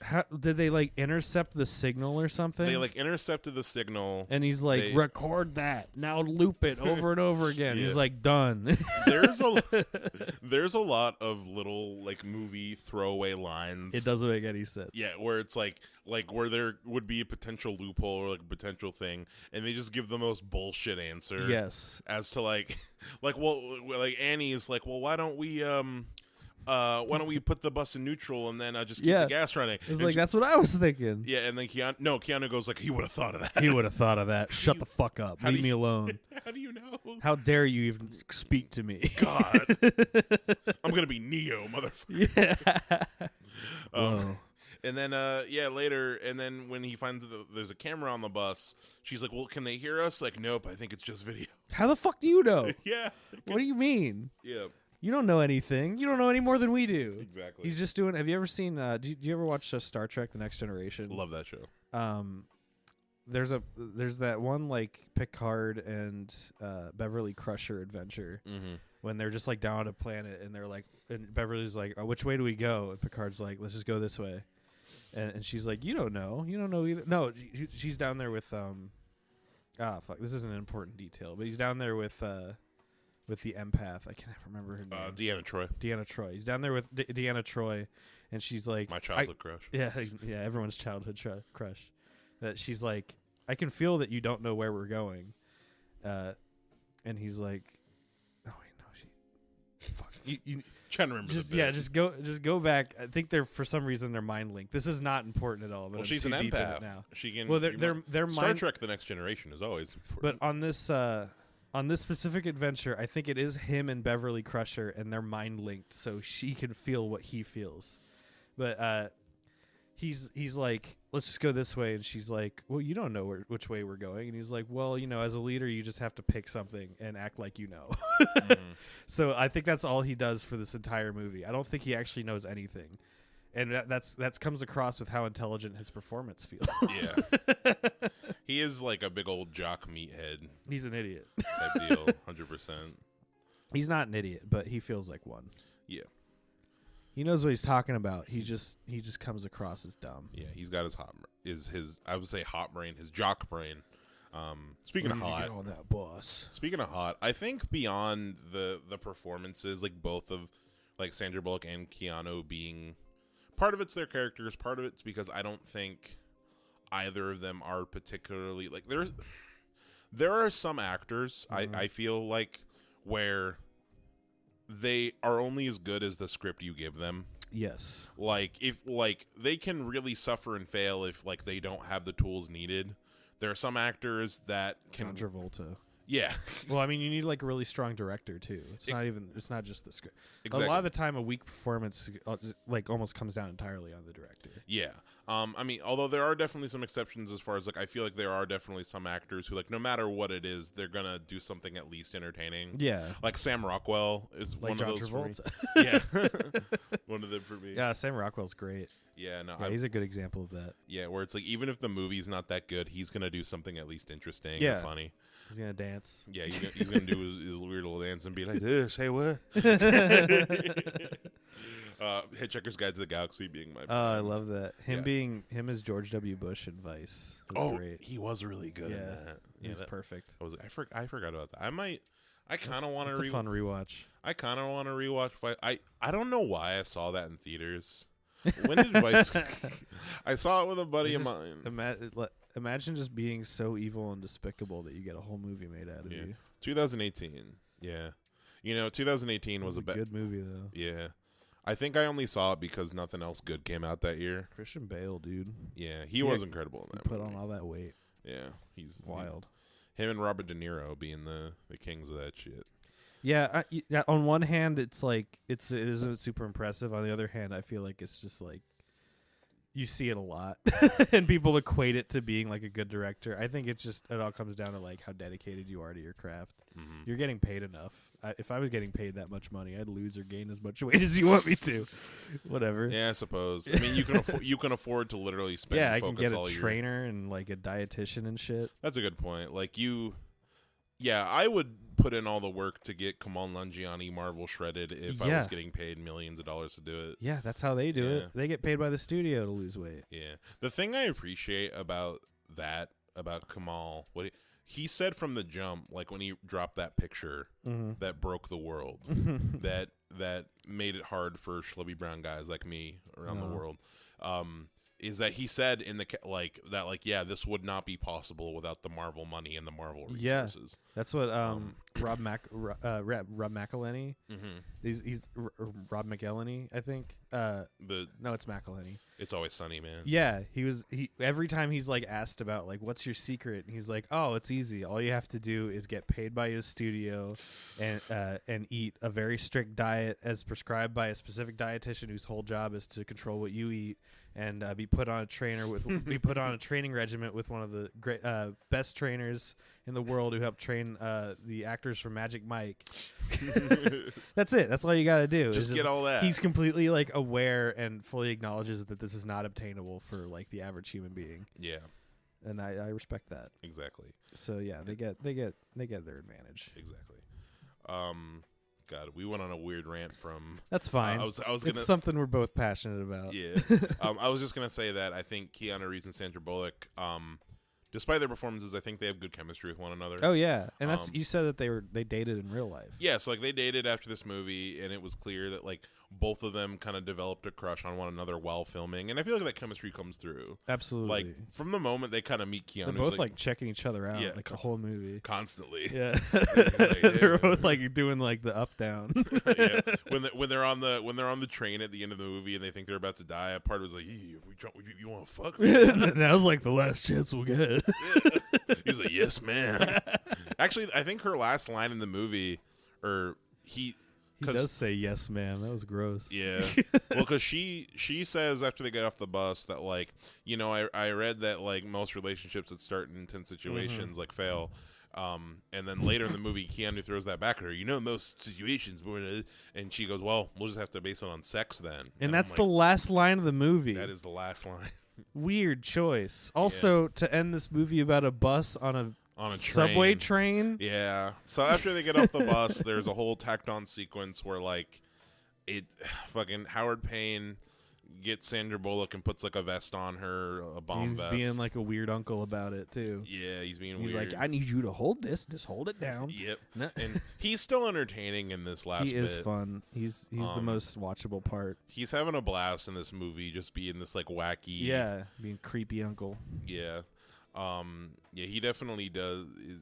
How did they like intercept the signal or something? They like intercepted the signal, and he's like, record that now, loop it over and over again. He's like, done. There's a lot of little like movie throwaway lines. It doesn't make any sense. Yeah, where it's like where there would be a potential loophole or like a potential thing, and they just give the most bullshit answer. Yes, as to like Annie is like, well, why don't we put the bus in neutral and then just keep the gas running? It's like, that's what I was thinking. Yeah, and then Keanu goes like, he would have thought of that. He would have thought of that. Shut the fuck up. Leave me alone. How do you know? How dare you even speak to me? God. I'm going to be Neo, motherfucker. Yeah. And then, later, and then when he finds there's a camera on the bus, she's like, well, can they hear us? Like, nope, I think it's just video. How the fuck do you know? Yeah. What do you mean? Yeah. You don't know anything. You don't know any more than we do. Exactly. He's just doing. Have you ever seen? Do you ever watch Star Trek: The Next Generation? Love that show. There's that one like Picard and Beverly Crusher adventure when they're just like down on a planet and they're like, and Beverly's like, oh, which way do we go? And Picard's like, let's just go this way, and she's like, you don't know either. No, she's down there with fuck, this isn't an important detail, but he's down there with the empath. I can't remember her name. Deanna Troi. He's down there with Deanna Troi, and she's like, my childhood crush. Yeah, everyone's childhood crush. That she's like, I can feel that you don't know where we're going. And he's like, oh wait, no, fuck. Trying to remember. Just go back. I think they're for some reason they're mind linked. This is not important at all. But well, I'm she's too an deep in it empath. now. She can. Well, they're Star mind. Trek: The Next Generation is always important. But on this specific adventure, I think it is him and Beverly Crusher, and they're mind linked, so she can feel what he feels. But he's like, let's just go this way, and she's like, well, you don't know which way we're going, and he's like, well, as a leader, you just have to pick something and act like you know. So I think that's all he does for this entire movie. I don't think he actually knows anything, and that comes across with how intelligent his performance feels. Yeah, he is like a big old jock meathead. He's an idiot type deal, 100%. He's not an idiot, but he feels like one. Yeah. He knows what he's talking about. He just comes across as dumb. Yeah, he's got his I would say hot brain, his jock brain. Speaking of hot, get on that bus. Speaking of hot, I think beyond the performances, like both of like Sandra Bullock and Keanu being part of it's their characters, part of it's because I don't think either of them are particularly like there are some actors I feel like where they are only as good as the script you give them. Yes. Like if like they can really suffer and fail if like they don't have the tools needed. There are some actors that can John Travolta. Yeah. Well, I mean, you need like a really strong director too. It's not just the script. Exactly. A lot of the time, a weak performance like almost comes down entirely on the director. Yeah. I mean, although there are definitely some exceptions as far as like I feel like there are definitely some actors who like no matter what it is, they're gonna do something at least entertaining. Yeah. Like Sam Rockwell is like one John of those Travolta. for me. Yeah. One of them for me. Yeah, Sam Rockwell's great. Yeah, no, he's a good example of that. Yeah, where it's like even if the movie's not that good, he's gonna do something at least interesting Yeah. and funny. He's gonna dance. Yeah, he's gonna do his weird little dance and be like, "Say what?" Hitchhiker's Guide to the Galaxy being my. I love that. Him as George W. Bush in Vice was great. He was really good in that. Yeah, he's perfect. I forgot about that. I kind of want to. It's a fun rewatch. I kind of want to rewatch. I don't know why I saw that in theaters. When did Vice? I saw it with a buddy of mine. Imagine just being so evil and despicable that you get a whole movie made out of you. 2018. Yeah. 2018 was a good movie though. Yeah. I think I only saw it because nothing else good came out that year. Christian Bale, dude. Yeah, he was incredible in that movie. Put on all that weight. Yeah, he's wild. Him and Robert De Niro being the kings of that shit. Yeah, on one hand, it's like it isn't super impressive. On the other hand, I feel like it's just like you see it a lot, and people equate it to being like a good director. I think it all comes down to like how dedicated you are to your craft. Mm-hmm. You're getting paid enough. If I was getting paid that much money, I'd lose or gain as much weight as you want me to. Whatever. Yeah, I suppose. I mean, you can afford to literally spend. Yeah, I can get a trainer and like a dietitian and shit. That's a good point. Like yeah, I would put in all the work to get Kamal Nanjiani Marvel shredded if I was getting paid millions of dollars to do it. Yeah, that's how they do it. They get paid by the studio to lose weight. Yeah. The thing I appreciate about Kamal, he said from the jump, like when he dropped that picture that broke the world, that made it hard for schlubby brown guys like me around the world, is that he said in the this would not be possible without the Marvel money and the Marvel resources. Yeah, that's what Rob McElhenney. He's Rob McElhenney, I think. No, it's McElhenney. It's Always Sunny, man. Yeah, he every time he's like asked about like what's your secret, and he's like, oh, it's easy. All you have to do is get paid by your studio and eat a very strict diet as prescribed by a specific dietitian whose whole job is to control what you eat, and be put on a training regimen with one of the great best trainers in the world who helped train the actors for Magic Mike. That's it. That's all you got to do. Just get all that. He's completely like aware and fully acknowledges that this is not obtainable for like the average human being. Yeah. And I respect that. Exactly. So yeah, they get their advantage. Exactly. God, we went on a weird rant from. That's fine. It's something we're both passionate about. Yeah. I was just gonna say that I think Keanu Reeves and Sandra Bullock, despite their performances, I think they have good chemistry with one another. Oh yeah, and that's you said that they dated in real life. Yeah, so like they dated after this movie, and it was clear that like both of them kind of developed a crush on one another while filming, and I feel like that chemistry comes through. Absolutely. Like from the moment they kind of meet Keanu, they're both like checking each other out, like the whole movie, constantly. Yeah, they're both like doing like the up down. Yeah, when they're on the train at the end of the movie and they think they're about to die, a part was like, you want to fuck me? And that was like the last chance we'll get. Yeah. He's like, yes, man. Actually, I think her last line in the movie, or he does say yes, ma'am. That was gross. Yeah. Well, because she says after they get off the bus that, like, you know, I read that, like, most relationships that start in intense situations, like, fail. And then later in the movie, Keanu throws that back at her. You know, most situations, and she goes, well, we'll just have to base it on sex then. And that's the last line of the movie. That is the last line. Weird choice. Also, to end this movie about a bus on a subway train. Yeah. So after they get off the bus, there's a whole tacked on sequence where, like, fucking Howard Payne gets Sandra Bullock and puts like a vest on her, a bomb vest. He's being like a weird uncle about it too. Yeah, he's weird. He's like, I need you to hold this. Just hold it down. Yep. And he's still entertaining in this last bit. He is fun. He's the most watchable part. He's having a blast in this movie, just being this like wacky. Yeah, being creepy uncle. Yeah. Yeah, he definitely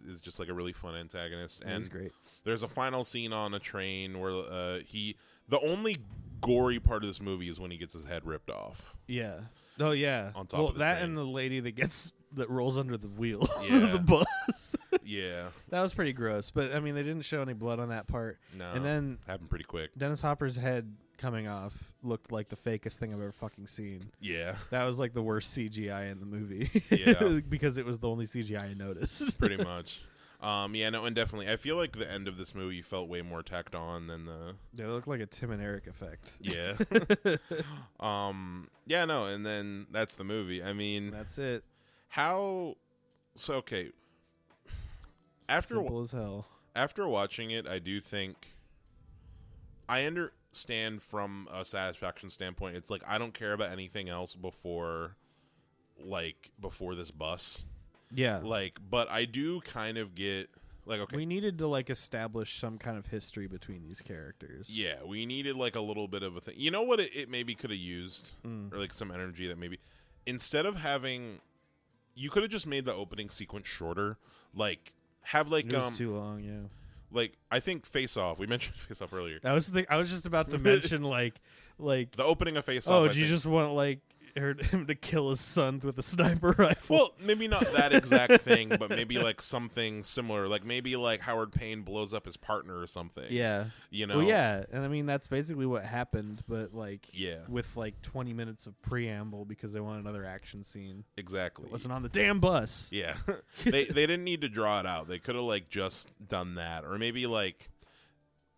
is just like a really fun antagonist. And he's great. There's a final scene on a train where the only gory part of this movie is when he gets his head ripped off. Yeah. Oh yeah. On top of the that train. and the lady that rolls under the wheels Yeah. of the bus. Yeah. That was pretty gross. But I mean, they didn't show any blood on that part. No. And then happened pretty quick. Dennis Hopper's head coming off looked like the fakest thing I've ever fucking seen. Yeah. That was like the worst CGI in the movie. Yeah. Because it was the only CGI I noticed. Pretty much. Yeah, no, and definitely, I feel like the end of this movie felt way more tacked on than the. They look like a Tim and Eric effect. Yeah. Yeah, no, and then that's the movie. I mean, that's it. Okay. Simple as hell. After watching it, I do think I understand from a satisfaction standpoint. It's like I don't care about anything else before this bus. Yeah. But I do kind of get okay. We needed to establish some kind of history between these characters. Yeah, we needed a little bit of a thing. You know what it maybe could have used? Or some energy that maybe instead of having, you could have just made the opening sequence shorter. Have it was too long, yeah. I think Face Off. We mentioned Face Off earlier. I was just about to mention the opening of Face Off. Oh, do you just want him to kill his son with a sniper rifle? Well, maybe not that exact thing, but maybe something similar. Maybe Howard Payne blows up his partner or something. Yeah. You know? Well, yeah, and I mean that's basically what happened, but yeah, with 20 minutes of preamble because they want another action scene. Exactly. It wasn't on the damn bus. Yeah. they didn't need to draw it out. They could have just done that, or maybe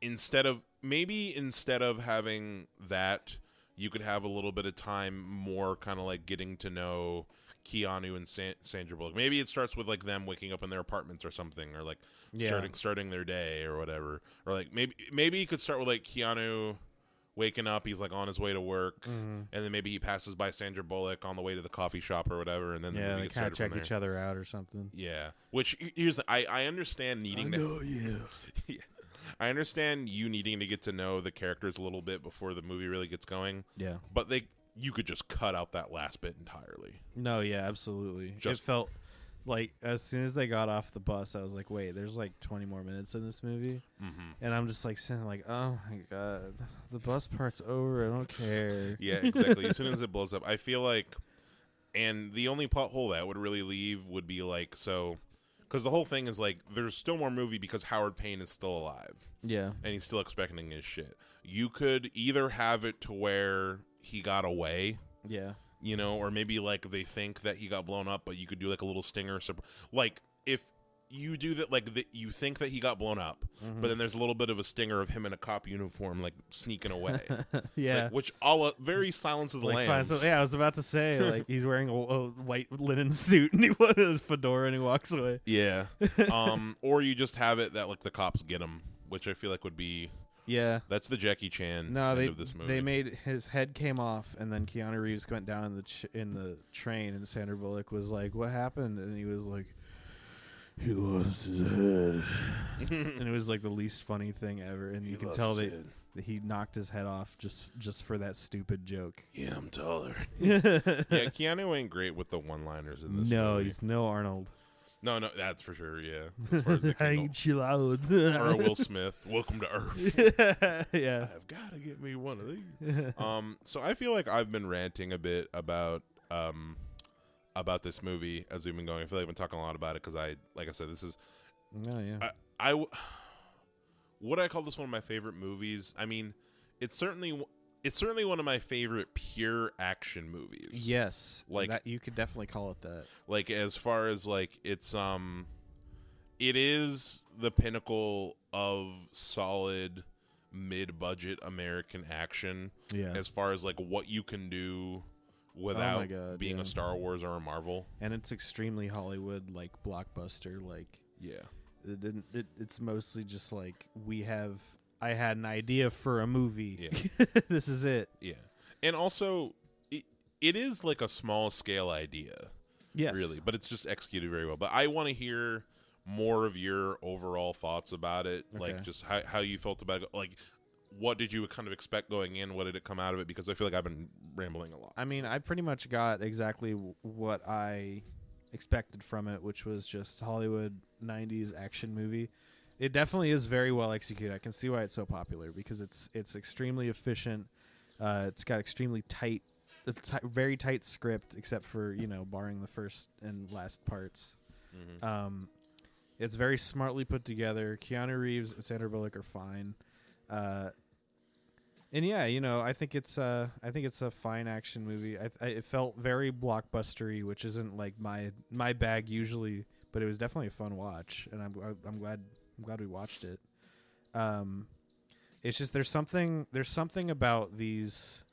instead of having that, you could have a little bit of time more kind of getting to know Keanu and Sandra Bullock. Maybe it starts with them waking up in their apartments or something, or starting their day or whatever. Or maybe you could start with Keanu waking up, he's on his way to work, and then maybe he passes by Sandra Bullock on the way to the coffee shop or whatever, and then the movie they kind of check each other out or something. Yeah. Which I understand needing yeah. I understand you needing to get to know the characters a little bit before the movie really gets going. Yeah. But you could just cut out that last bit entirely. No, yeah, absolutely. It felt as soon as they got off the bus, I was like, wait, there's 20 more minutes in this movie. Mm-hmm. And I'm just sitting oh my God, the bus part's over. I don't care. Yeah, exactly. As soon as it blows up, I feel and the only plot hole that would really leave would be because the whole thing is there's still more movie because Howard Payne is still alive. Yeah. And he's still expecting his shit. You could either have it to where he got away. Yeah. You know, or maybe they think that he got blown up, but you could do a little stinger. If you do that, you think that he got blown up, but then there's a little bit of a stinger of him in a cop uniform, sneaking away. Yeah. Which very Silence of the Lambs. Yeah, I was about to say, he's wearing a white linen suit and he wore a fedora and he walks away. Yeah. Or you just have it that the cops get him, which I feel would be. Yeah, that's the Jackie Chan end of this movie. They made his head came off, and then Keanu Reeves went down in the train, and Sandra Bullock was like, "What happened?" And he was like, "He lost his head," and it was the least funny thing ever. And you can tell He knocked his head off just for that stupid joke. Yeah, I'm taller. Yeah, Keanu ain't great with the one-liners in this movie. He's no Arnold. No, that's for sure, yeah. As far as the Kindle. Chill out. Or a Will Smith, welcome to Earth. Yeah. I've got to get me one of these. So I feel like I've been ranting a bit about this movie as we've been going. I feel like I've been talking a lot about it because like I said, this is... Oh, yeah. Would I call this one of my favorite movies? I mean, it's certainly one of my favorite pure action movies. Yes, like that you could definitely call it that. Like as far as like it is the pinnacle of solid mid-budget American action. Yeah. As far as like what you can do without being a Star Wars or a Marvel, and it's extremely Hollywood like blockbuster like. Yeah. It's mostly just like I had an idea for a movie. Yeah. This is it. Yeah. And also it is like a small scale idea. Yes. Really, but it's just executed very well. But I want to hear more of your overall thoughts about it. Okay. Like just how you felt about it. Like what did you kind of expect going in? What did it come out of it? Because I feel like I've been rambling a lot. I mean, I pretty much got exactly what I expected from it, which was just Hollywood 90s action movie. It definitely is very well executed. I can see why it's so popular because it's extremely efficient. It's got extremely very tight script, except for barring the first and last parts. Mm-hmm. It's very smartly put together. Keanu Reeves and Sandra Bullock are fine. And yeah, I think it's a fine action movie. It felt very blockbustery, which isn't like my bag usually, but it was definitely a fun watch, and I'm glad we watched it. It's just there's something about these,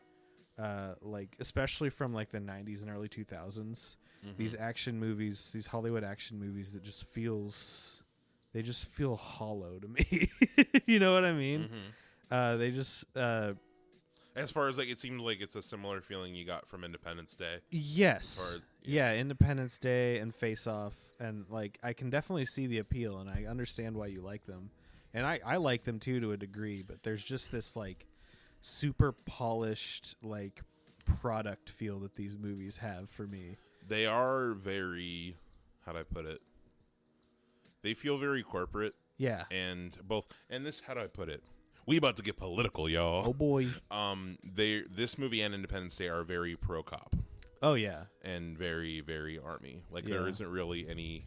like especially from like the 90s and early 2000s, mm-hmm. these action movies, these Hollywood action movies that just feel hollow to me. You know what I mean? Mm-hmm. They just as far as like it seemed like it's a similar feeling you got from Independence Day. Yes. Yeah, Independence Day and Face Off, and like I can definitely see the appeal, and I understand why you like them, and I like them too to a degree. But there's just this like super polished like product feel that these movies have for me. They are very, how do I put it? They feel very corporate. Yeah. And this, how do I put it? We about to get political, y'all. Oh boy. This movie and Independence Day are very pro cop. Oh yeah. And very, very army. Like there isn't really any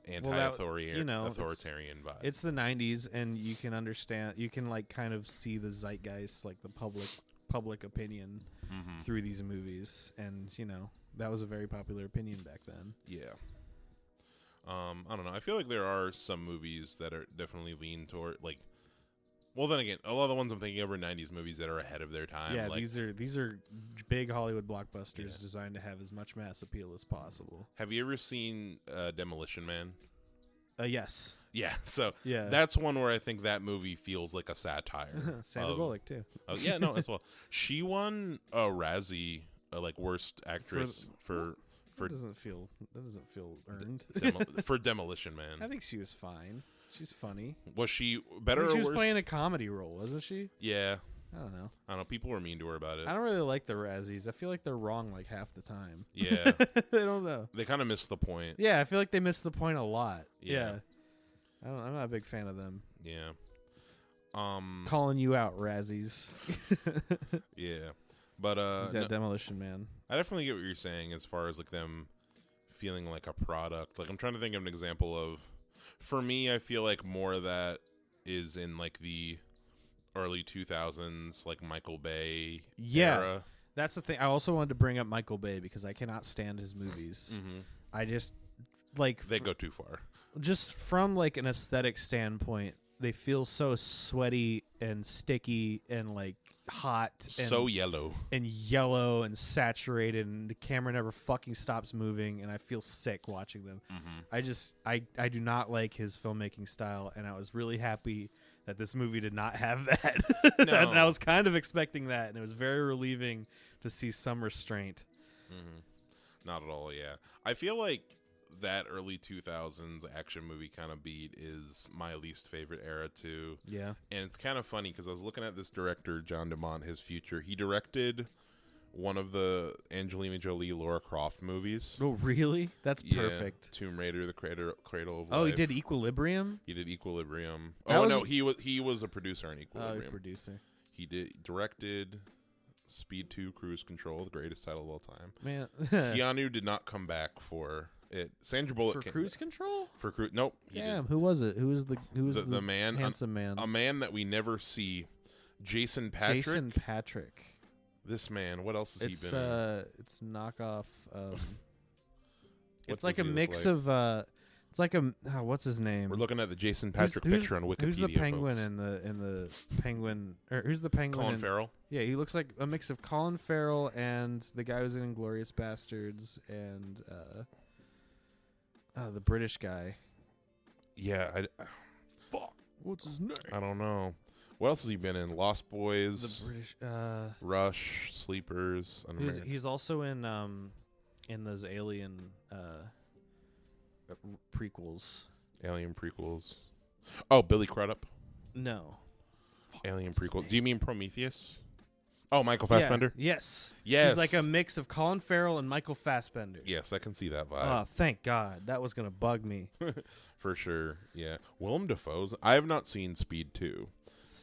authoritarian vibe. It's the 90s, and you can understand. You can like kind of see the zeitgeist, like the public opinion mm-hmm. through these movies, and that was a very popular opinion back then. Yeah. I don't know. I feel like there are some movies that are definitely lean toward like. Well, then again, a lot of the ones I'm thinking of are 90s movies that are ahead of their time. Yeah, like, these are big Hollywood blockbusters designed to have as much mass appeal as possible. Have you ever seen Demolition Man? Yes. Yeah, so that's one where I think that movie feels like a satire. Sandra Bullock, too. Oh, yeah, no, as well. She won a Razzie, like worst actress for that doesn't feel earned. For Demolition Man. I think she was fine. She's funny. Was she better or worse? She was playing a comedy role, wasn't she? Yeah. I don't know. People were mean to her about it. I don't really like the Razzies. I feel like they're wrong like half the time. Yeah. They don't know. They kind of missed the point. Yeah, I feel like they missed the point a lot. Yeah. I'm not a big fan of them. Yeah. Calling you out, Razzies. Yeah. But Demolition Man. I definitely get what you're saying as far as like them feeling like a product. Like I'm trying to think of an example of, for me, I feel like more of that is in like the early 2000s, like Michael Bay era. That's the thing. I also wanted to bring up Michael Bay because I cannot stand his movies. Mm-hmm. I just like they go too far. Just from like an aesthetic standpoint, they feel so sweaty and sticky and like hot and so yellow and saturated, and the camera never fucking stops moving, and I feel sick watching them. Mm-hmm. I do not like his filmmaking style, and I was really happy that this movie did not have that. No. And I was kind of expecting that, and it was very relieving to see some restraint. Mm-hmm. Not at all. Yeah, I feel like that early 2000s action movie kind of beat is my least favorite era too. Yeah. And it's kind of funny because I was looking at this director, John DeMont, his future. He directed one of the Angelina Jolie, Laura Croft movies. Oh, really? That's perfect. Tomb Raider, the Cradle of Life. Oh, he did Equilibrium? He did Equilibrium. That was... no, he was a producer on Equilibrium. Oh, producer. He directed Speed 2 Cruise Control, the greatest title of all time. Man. Keanu did not come back for it. Sandra Bullock for Cruise Control? For Cruise, nope. Damn, who was it? Who was the man, handsome man? A man that we never see. Jason Patrick. Jason Patrick. This man, what else has he been in? It's knockoff. What it's like a does he mix look of. It's like a what's his name? We're looking at the Jason Patrick picture on Wikipedia. Who's the penguin folks. in the penguin? Or who's the penguin? Colin Farrell. Yeah, he looks like a mix of Colin Farrell and the guy who's in Inglourious Bastards and the British guy. Yeah, Fuck. What's his name? I don't know. What else has he been in? Lost Boys. The British. Rush, Sleepers. He's also in those Alien prequels. Alien prequels. Oh, Billy Crudup. No. Alien prequels. Do you mean Prometheus? Oh, Michael Fassbender? Yeah. Yes. Yes. He's like a mix of Colin Farrell and Michael Fassbender. Yes, I can see that vibe. Oh, thank God. That was going to bug me. For sure. Yeah. Willem Dafoe's. I have not seen Speed 2.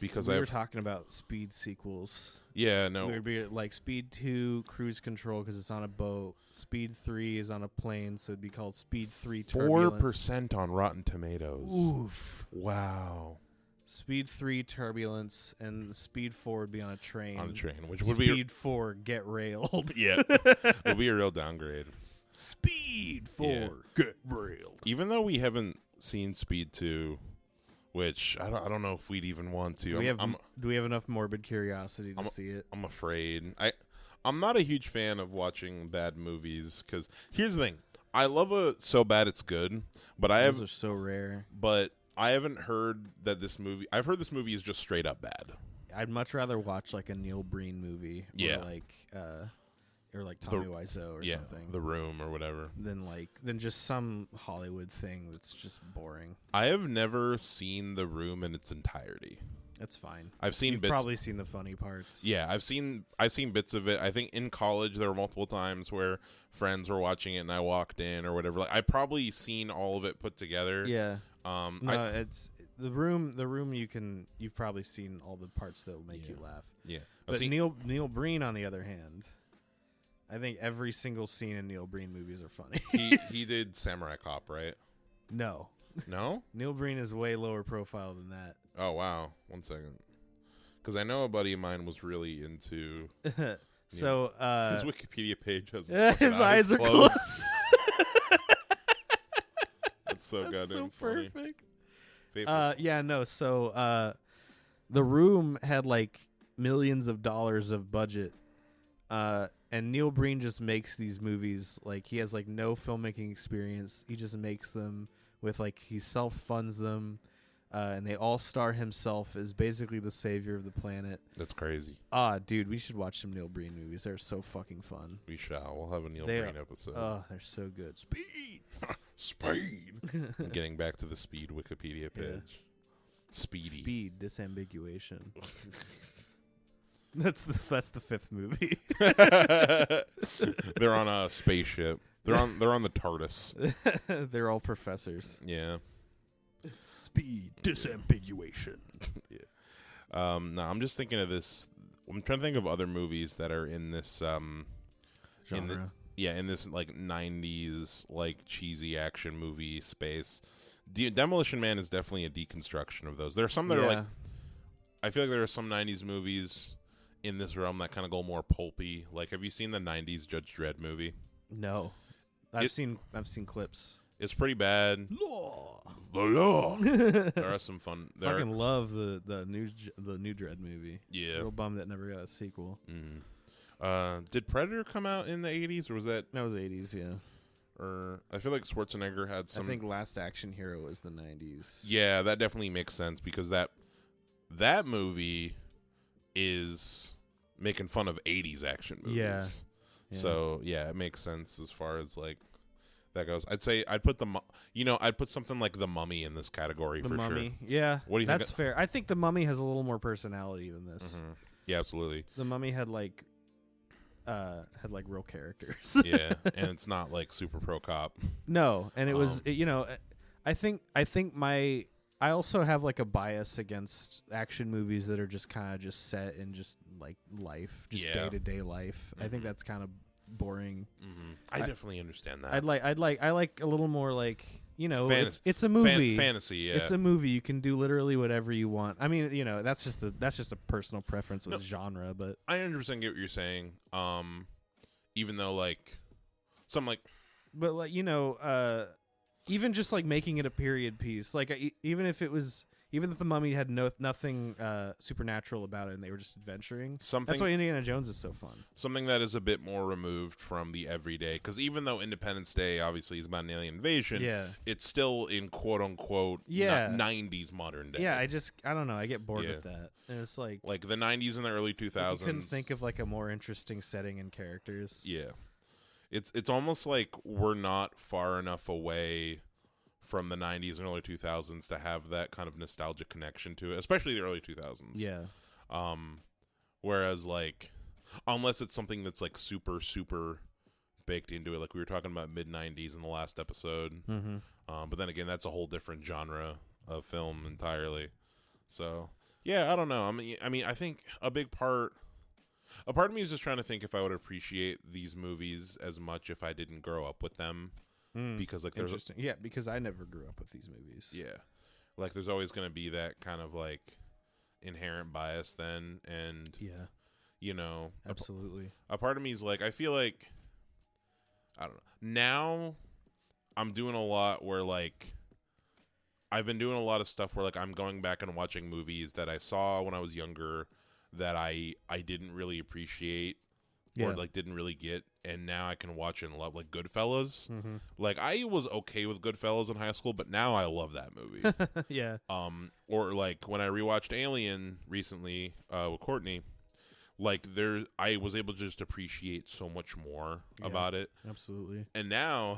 Because we were talking about Speed sequels. Yeah, no. We would be like Speed 2 Cruise Control because it's on a boat. Speed 3 is on a plane, so it'd be called Speed 3 Turbulence. 4% on Rotten Tomatoes. Oof. Wow. Speed 3 Turbulence, and Speed 4 would be on a train. On a train, which would Speed 4 Get Railed. Yeah. It would be a real downgrade. Speed 4 Get Railed. Even though we haven't seen Speed 2, which I don't know if we'd even want to. Do we have enough morbid curiosity to see it? I'm afraid. I'm not a huge fan of watching bad movies because here's the thing. I love a so bad it's good, but Those are so rare. But I haven't heard that this movie. I've heard this movie is just straight up bad. I'd much rather watch like a Neil Breen movie. Yeah. Or like Tommy Wiseau or something. The Room or whatever. Than just some Hollywood thing that's just boring. I have never seen The Room in its entirety. That's fine. You've probably seen the funny parts. Yeah, I've seen bits of it. I think in college there were multiple times where friends were watching it and I walked in or whatever. Like I've probably seen all of it put together. Yeah. It's The Room. You've probably seen all the parts that will make you laugh. Yeah. But Neil Breen, on the other hand, I think every single scene in Neil Breen movies are funny. he did Samurai Cop, right? No. No? Neil Breen is way lower profile than that. Oh, wow. 1 second. Because I know a buddy of mine was really into... So, his Wikipedia page has his eyes are closed. That's so goddamn so funny. Perfect. Yeah, no, so The Room had like millions of dollars of budget. And Neil Breen just makes these movies like he has like no filmmaking experience. He just makes them with like he self-funds them. And they all star himself as basically the savior of the planet. That's crazy. Dude, we should watch some Neil Breen movies. They're so fucking fun. We shall. We'll have a Neil Breen episode. Oh, they're so good. Speed! Speed! Getting back to the Speed Wikipedia page. Yeah. Speedy. Speed, disambiguation. That's the fifth movie. They're on a spaceship. They're on the TARDIS. They're all professors. Yeah. Speed, disambiguation. Yeah. No, I'm just thinking of this. I'm trying to think of other movies that are in this genre. In this like 90s like cheesy action movie space. Demolition Man is definitely a deconstruction of those. There are some that are like, I feel like there are some 90s movies in this realm that kind of go more pulpy. Like, have you seen the 90s Judge Dredd movie? No. I've seen clips. It's pretty bad. Law. The law. There are some fun. Fucking love the new Dredd movie. Yeah. Real bum that never got a sequel. Did Predator come out in the 80s or was that? That was 80s, yeah. Or I feel like Schwarzenegger had some. I think Last Action Hero was the 90s. Yeah, that definitely makes sense because that movie is making fun of 80s action movies. Yeah. So, yeah, it makes sense as far as like that goes. I'd say I'd put I'd put something like The Mummy in this category The for Mummy. sure. Yeah, What do you think? That's fair. I think The Mummy has a little more personality than this. Mm-hmm. Yeah, absolutely. The Mummy had like real characters. Yeah, and it's not like super pro cop. No, and it was I think I also have like a bias against action movies that are just kind of just set in just like life, just day-to-day life. I think that's kind of boring. Mm-hmm. I definitely understand that. I like a little more like, it's a movie. Fantasy, yeah. It's a movie. You can do literally whatever you want. I mean, that's just a personal preference with genre, but I 100% get what you're saying. Even though like some like, but like even just like making it a period piece, like even if the Mummy had nothing supernatural about it and they were just adventuring, that's why Indiana Jones is so fun. Something that is a bit more removed from the everyday, because even though Independence Day obviously is about an alien invasion, it's still in quote unquote 90s modern day. Yeah, I don't know. I get bored with that, and it's like the 90s and the early 2000s. You couldn't think of like a more interesting setting and characters. Yeah, it's almost like we're not far enough away from the 90s and early 2000s to have that kind of nostalgic connection to it, especially the early 2000s. Yeah. Whereas, like, unless it's something that's, like, super, super baked into it, like we were talking about mid-90s in the last episode. Mm-hmm. But then again, that's a whole different genre of film entirely. So, yeah, I don't know. I mean, I think a part of me is just trying to think if I would appreciate these movies as much if I didn't grow up with them. Because like there's interesting, because I never grew up with these movies. Yeah, like there's always going to be that kind of like inherent bias then, and absolutely. A part of me is like, I feel like, I don't know. Now I'm doing a lot where like I've been doing a lot of stuff where like I'm going back and watching movies that I saw when I was younger that I didn't really appreciate. Or like didn't really get, and now I can watch and love, like Goodfellas. Mm-hmm. Like I was okay with Goodfellas in high school, but now I love that movie. Yeah. Or like when I rewatched Alien recently with Courtney, like I was able to just appreciate so much more about it. Absolutely. And now,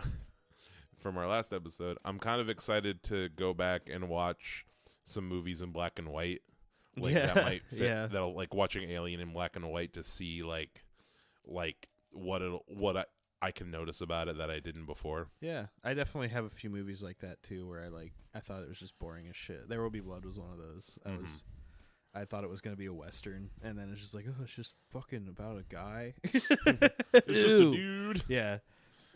from our last episode, I'm kind of excited to go back and watch some movies in black and white. Like that might fit. That'll like watching Alien in black and white to see like what I can notice about it that I didn't before. Yeah, I definitely have a few movies like that too, where I thought it was just boring as shit. There Will Be Blood was one of those. I thought it was gonna be a Western, and then it's just like, oh, it's just fucking about a guy. It's just a dude. Yeah,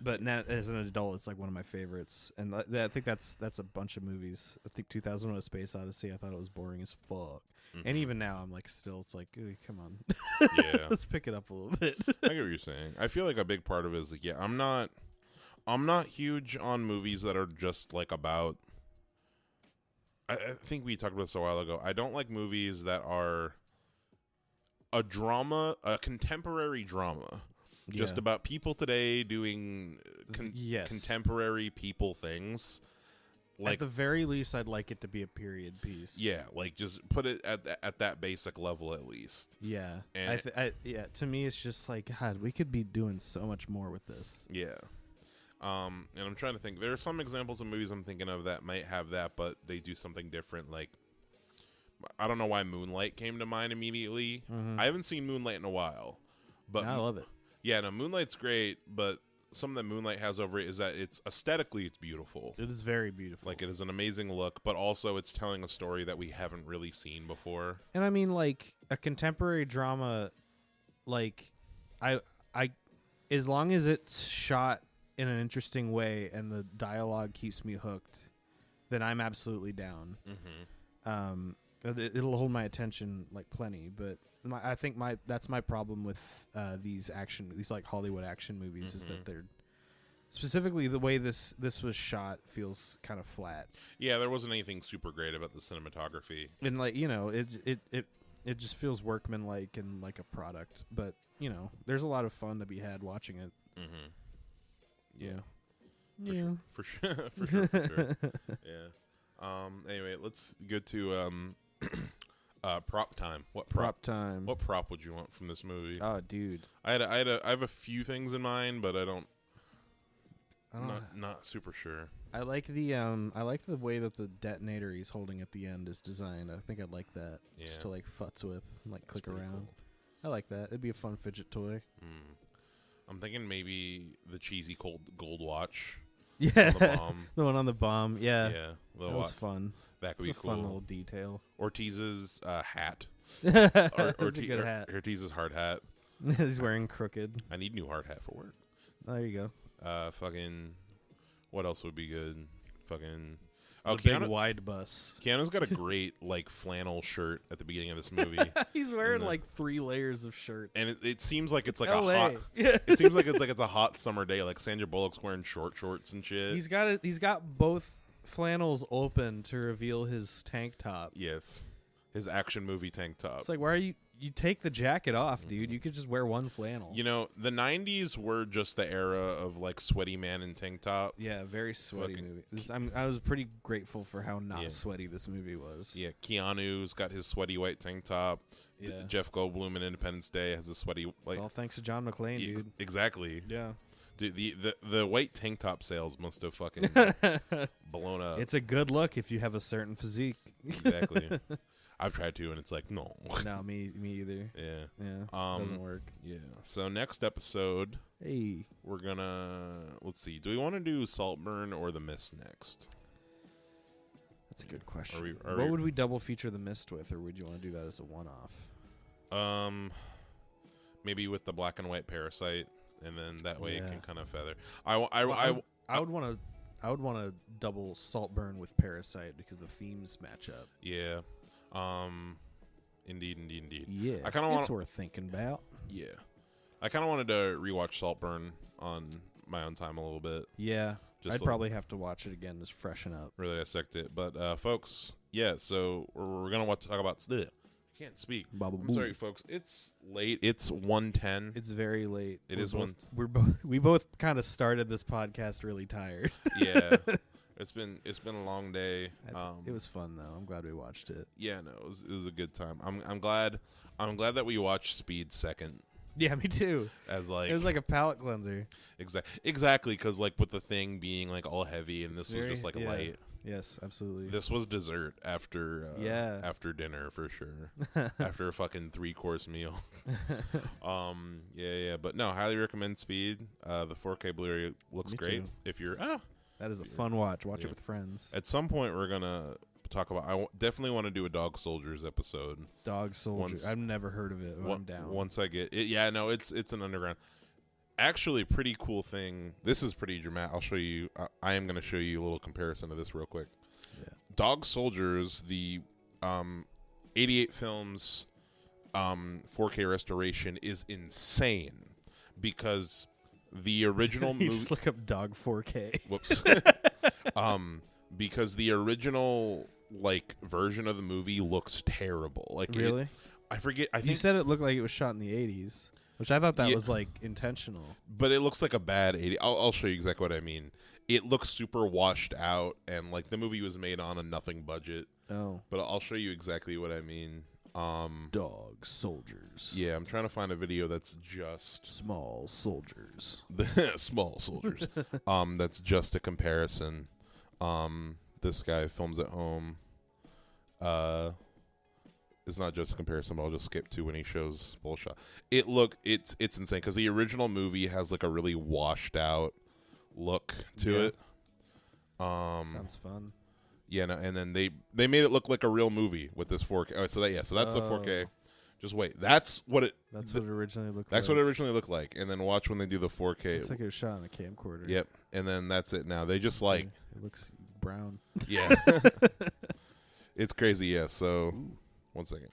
but now as an adult, it's like one of my favorites, and I think that's a bunch of movies. I think 2001: A Space Odyssey. I thought it was boring as fuck. Mm-hmm. And even now, I'm like, still, it's like, come on. Yeah. Let's pick it up a little bit. I get what you're saying. I feel like a big part of it is like, I'm not huge on movies that are just like about, I think we talked about this a while ago. I don't like movies that are a contemporary drama. Just about people today doing contemporary people things. Like, at the very least, I'd like it to be a period piece. Yeah, like just put it at that basic level at least. Yeah, and to me, it's just like, God, we could be doing so much more with this. Yeah, and I'm trying to think. There are some examples of movies I'm thinking of that might have that, but they do something different. Like, I don't know why Moonlight came to mind immediately. Mm-hmm. I haven't seen Moonlight in a while, but I love it. Yeah, no, Moonlight's great, but something that Moonlight has over it is that it's aesthetically it's beautiful. It is very beautiful. Like, it is an amazing look, but also it's telling a story that we haven't really seen before. And I mean, like, a contemporary drama, like, I as long as it's shot in an interesting way and the dialogue keeps me hooked, then I'm absolutely down. Mm-hmm. It'll hold my attention like plenty, but I think that's my problem with these like Hollywood action movies, mm-hmm. is that they're specifically the way this was shot feels kind of flat. Yeah, there wasn't anything super great about the cinematography, and like it just feels workmanlike and like a product. But there's a lot of fun to be had watching it. Mm-hmm. Yeah. For sure. Yeah. Anyway, let's go to prop time. What prop would you want from this movie? Oh, dude. I have a few things in mind, but I don't Not super sure. I like the way that the detonator he's holding at the end is designed. I think I'd like that. Yeah. Just to like futz with, and, like That's click around. cool. I like that. It'd be a fun fidget toy. I'm thinking maybe the cheesy gold watch. Yeah, On the bomb. the one on the bomb. Yeah, Yeah, that was fun. That could It's be a cool. fun little detail. Ortiz's hat. That's a good hat. Ortiz's hard hat. He's wearing crooked. I need a new hard hat for work. Oh, there you go. Fucking. What else would be good? Fucking. The big wide bus. Keanu's got a great like flannel shirt at the beginning of this movie. He's wearing like 3 layers of shirts. And it seems like it's like LA. a hot. It seems like it's a hot summer day. Like Sandra Bullock's wearing shorts and shit. He's got both flannels open to reveal his tank top. Yes, his action movie tank top. It's like, why are you take the jacket off, dude? You could just wear one flannel. You know, the 90s were just the era of like sweaty man in tank top. Yeah, very sweaty movie. I was pretty grateful for how not sweaty this movie was. Yeah, Keanu's got his sweaty white tank top. Yeah. Jeff Goldblum in Independence Day has a sweaty like. It's all thanks to John McClane, dude. Exactly. Yeah. Dude, the white tank top sales must have fucking blown up. It's a good look if you have a certain physique. Exactly. I've tried to, and it's like, no. No, me either. Yeah. Yeah. Doesn't work. Yeah. So next episode, hey, we're gonna let's see. Do we want to do Saltburn or The Mist next? That's a good question. What would we double feature The Mist with, or would you want to do that as a one-off? Maybe with the black and white Parasite, and then that way it can kind of feather. I would want to double Saltburn with Parasite because the themes match up. Yeah. Indeed. Yeah, I kind of want. It's worth thinking about. Yeah, I kind of wanted to rewatch Saltburn on my own time a little bit. Yeah, Just I'd probably have to watch it again to freshen up. Really dissect it, but folks, yeah. So we're gonna talk about. I can't speak. I'm sorry, folks. It's late. It's 1:10. It's very late. It is one. We both kind of started this podcast really tired. Yeah. It's been a long day. It was fun though. I'm glad we watched it. Yeah, no, it was a good time. I'm glad that we watched Speed second. Yeah, me too. As like it was like a palate cleanser. Exactly, because like with the thing being like all heavy and this was just like light. Yes, absolutely. This was dessert after after dinner for sure. After a fucking 3-course meal. Yeah. But no, highly recommend Speed. The 4K Blu-ray looks great. Too. If you're that is a fun watch. Watch it with friends. At some point, we're gonna talk about. I definitely want to do a Dog Soldiers episode. Dog Soldiers. I've never heard of it. But I'm down. Once I get it, yeah, no, it's an underground. Actually, pretty cool thing. This is pretty dramatic. I'll show you. I am gonna show you a little comparison of this real quick. Yeah. Dog Soldiers, the 88 films 4K restoration is insane because the original movie. Just look up Dog 4K. Whoops. Because the original like version of the movie looks terrible. Like really? I forget. I think you said it looked like it was shot in the 80s, which I thought that was like intentional. But it looks like a bad 80s. I'll show you exactly what I mean. It looks super washed out, and like the movie was made on a nothing budget. Oh. But I'll show you exactly what I mean. Dog Soldiers. Yeah, I'm trying to find a video that's just Small Soldiers. Small Soldiers. That's just a comparison. This guy films at home. It's not just a comparison, but I'll just skip to when he shows bullshit. It's insane because the original movie has like a really washed out look to it. Sounds fun. Yeah, no, and then they made it look like a real movie with this 4K. Oh, so that's the 4K. Just wait. That's what it originally looked like. That's what it originally looked like. And then watch when they do the 4K. Looks like it was shot on a camcorder. Yep. And then that's it now. They just like it looks brown. Yeah. It's crazy, yeah. So 1 second.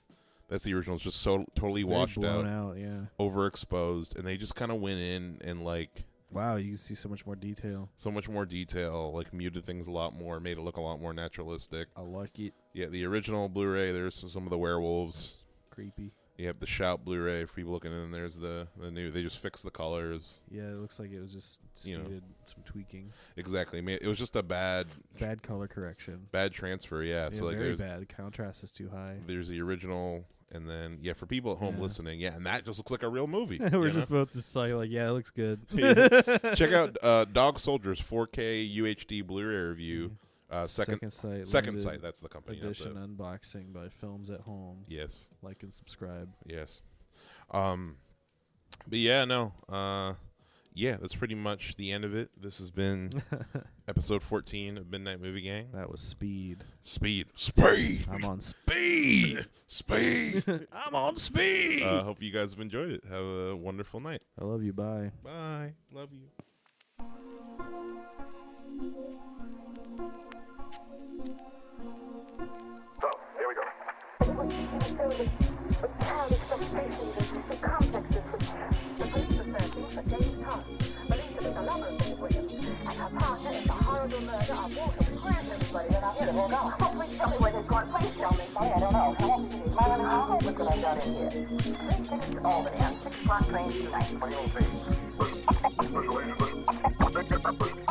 That's the original. It's just so totally washed blown out, yeah. Overexposed. And they just kind of went in and like wow, you can see so much more detail. So much more detail, like muted things a lot more, made it look a lot more naturalistic. I like it. Yeah, the original Blu-ray, there's some of the werewolves. Creepy. You have the Shout Blu-ray for people looking, and there's the new. They just fixed the colors. Yeah, it looks like it was just needed some tweaking. Exactly. It was just a bad color correction. Bad transfer, yeah. So like very bad. Contrast is too high. There's the original And then, for people at home listening, and that just looks like a real movie. We're just both just like, it looks good. Check out Dog Soldiers 4K UHD Blu-ray review. Second Sight, that's the company. Edition unboxing by Films at Home. Yes. Like and subscribe. Yes. But yeah, no. That's pretty much the end of it. This has been episode 14 of Midnight Movie Gang. That was Speed. I'm on speed. Speed. I'm on speed. Hope you guys have enjoyed it. Have a wonderful night. I love you. Bye. Bye. Love you. So, here we go. With child expectations and complexes the police are searching for James Thomas, believed to be the lover of Miss Williams, and her partner in the horrible murder of Walter. Where's everybody that I'm here to go? Oh, please tell me where they've gone. Please tell me. Sorry, I don't know. How long is it? How long could I got in here? 3 tickets to Albany on 6 o'clock train tonight. What do you think? Special agent, special agent.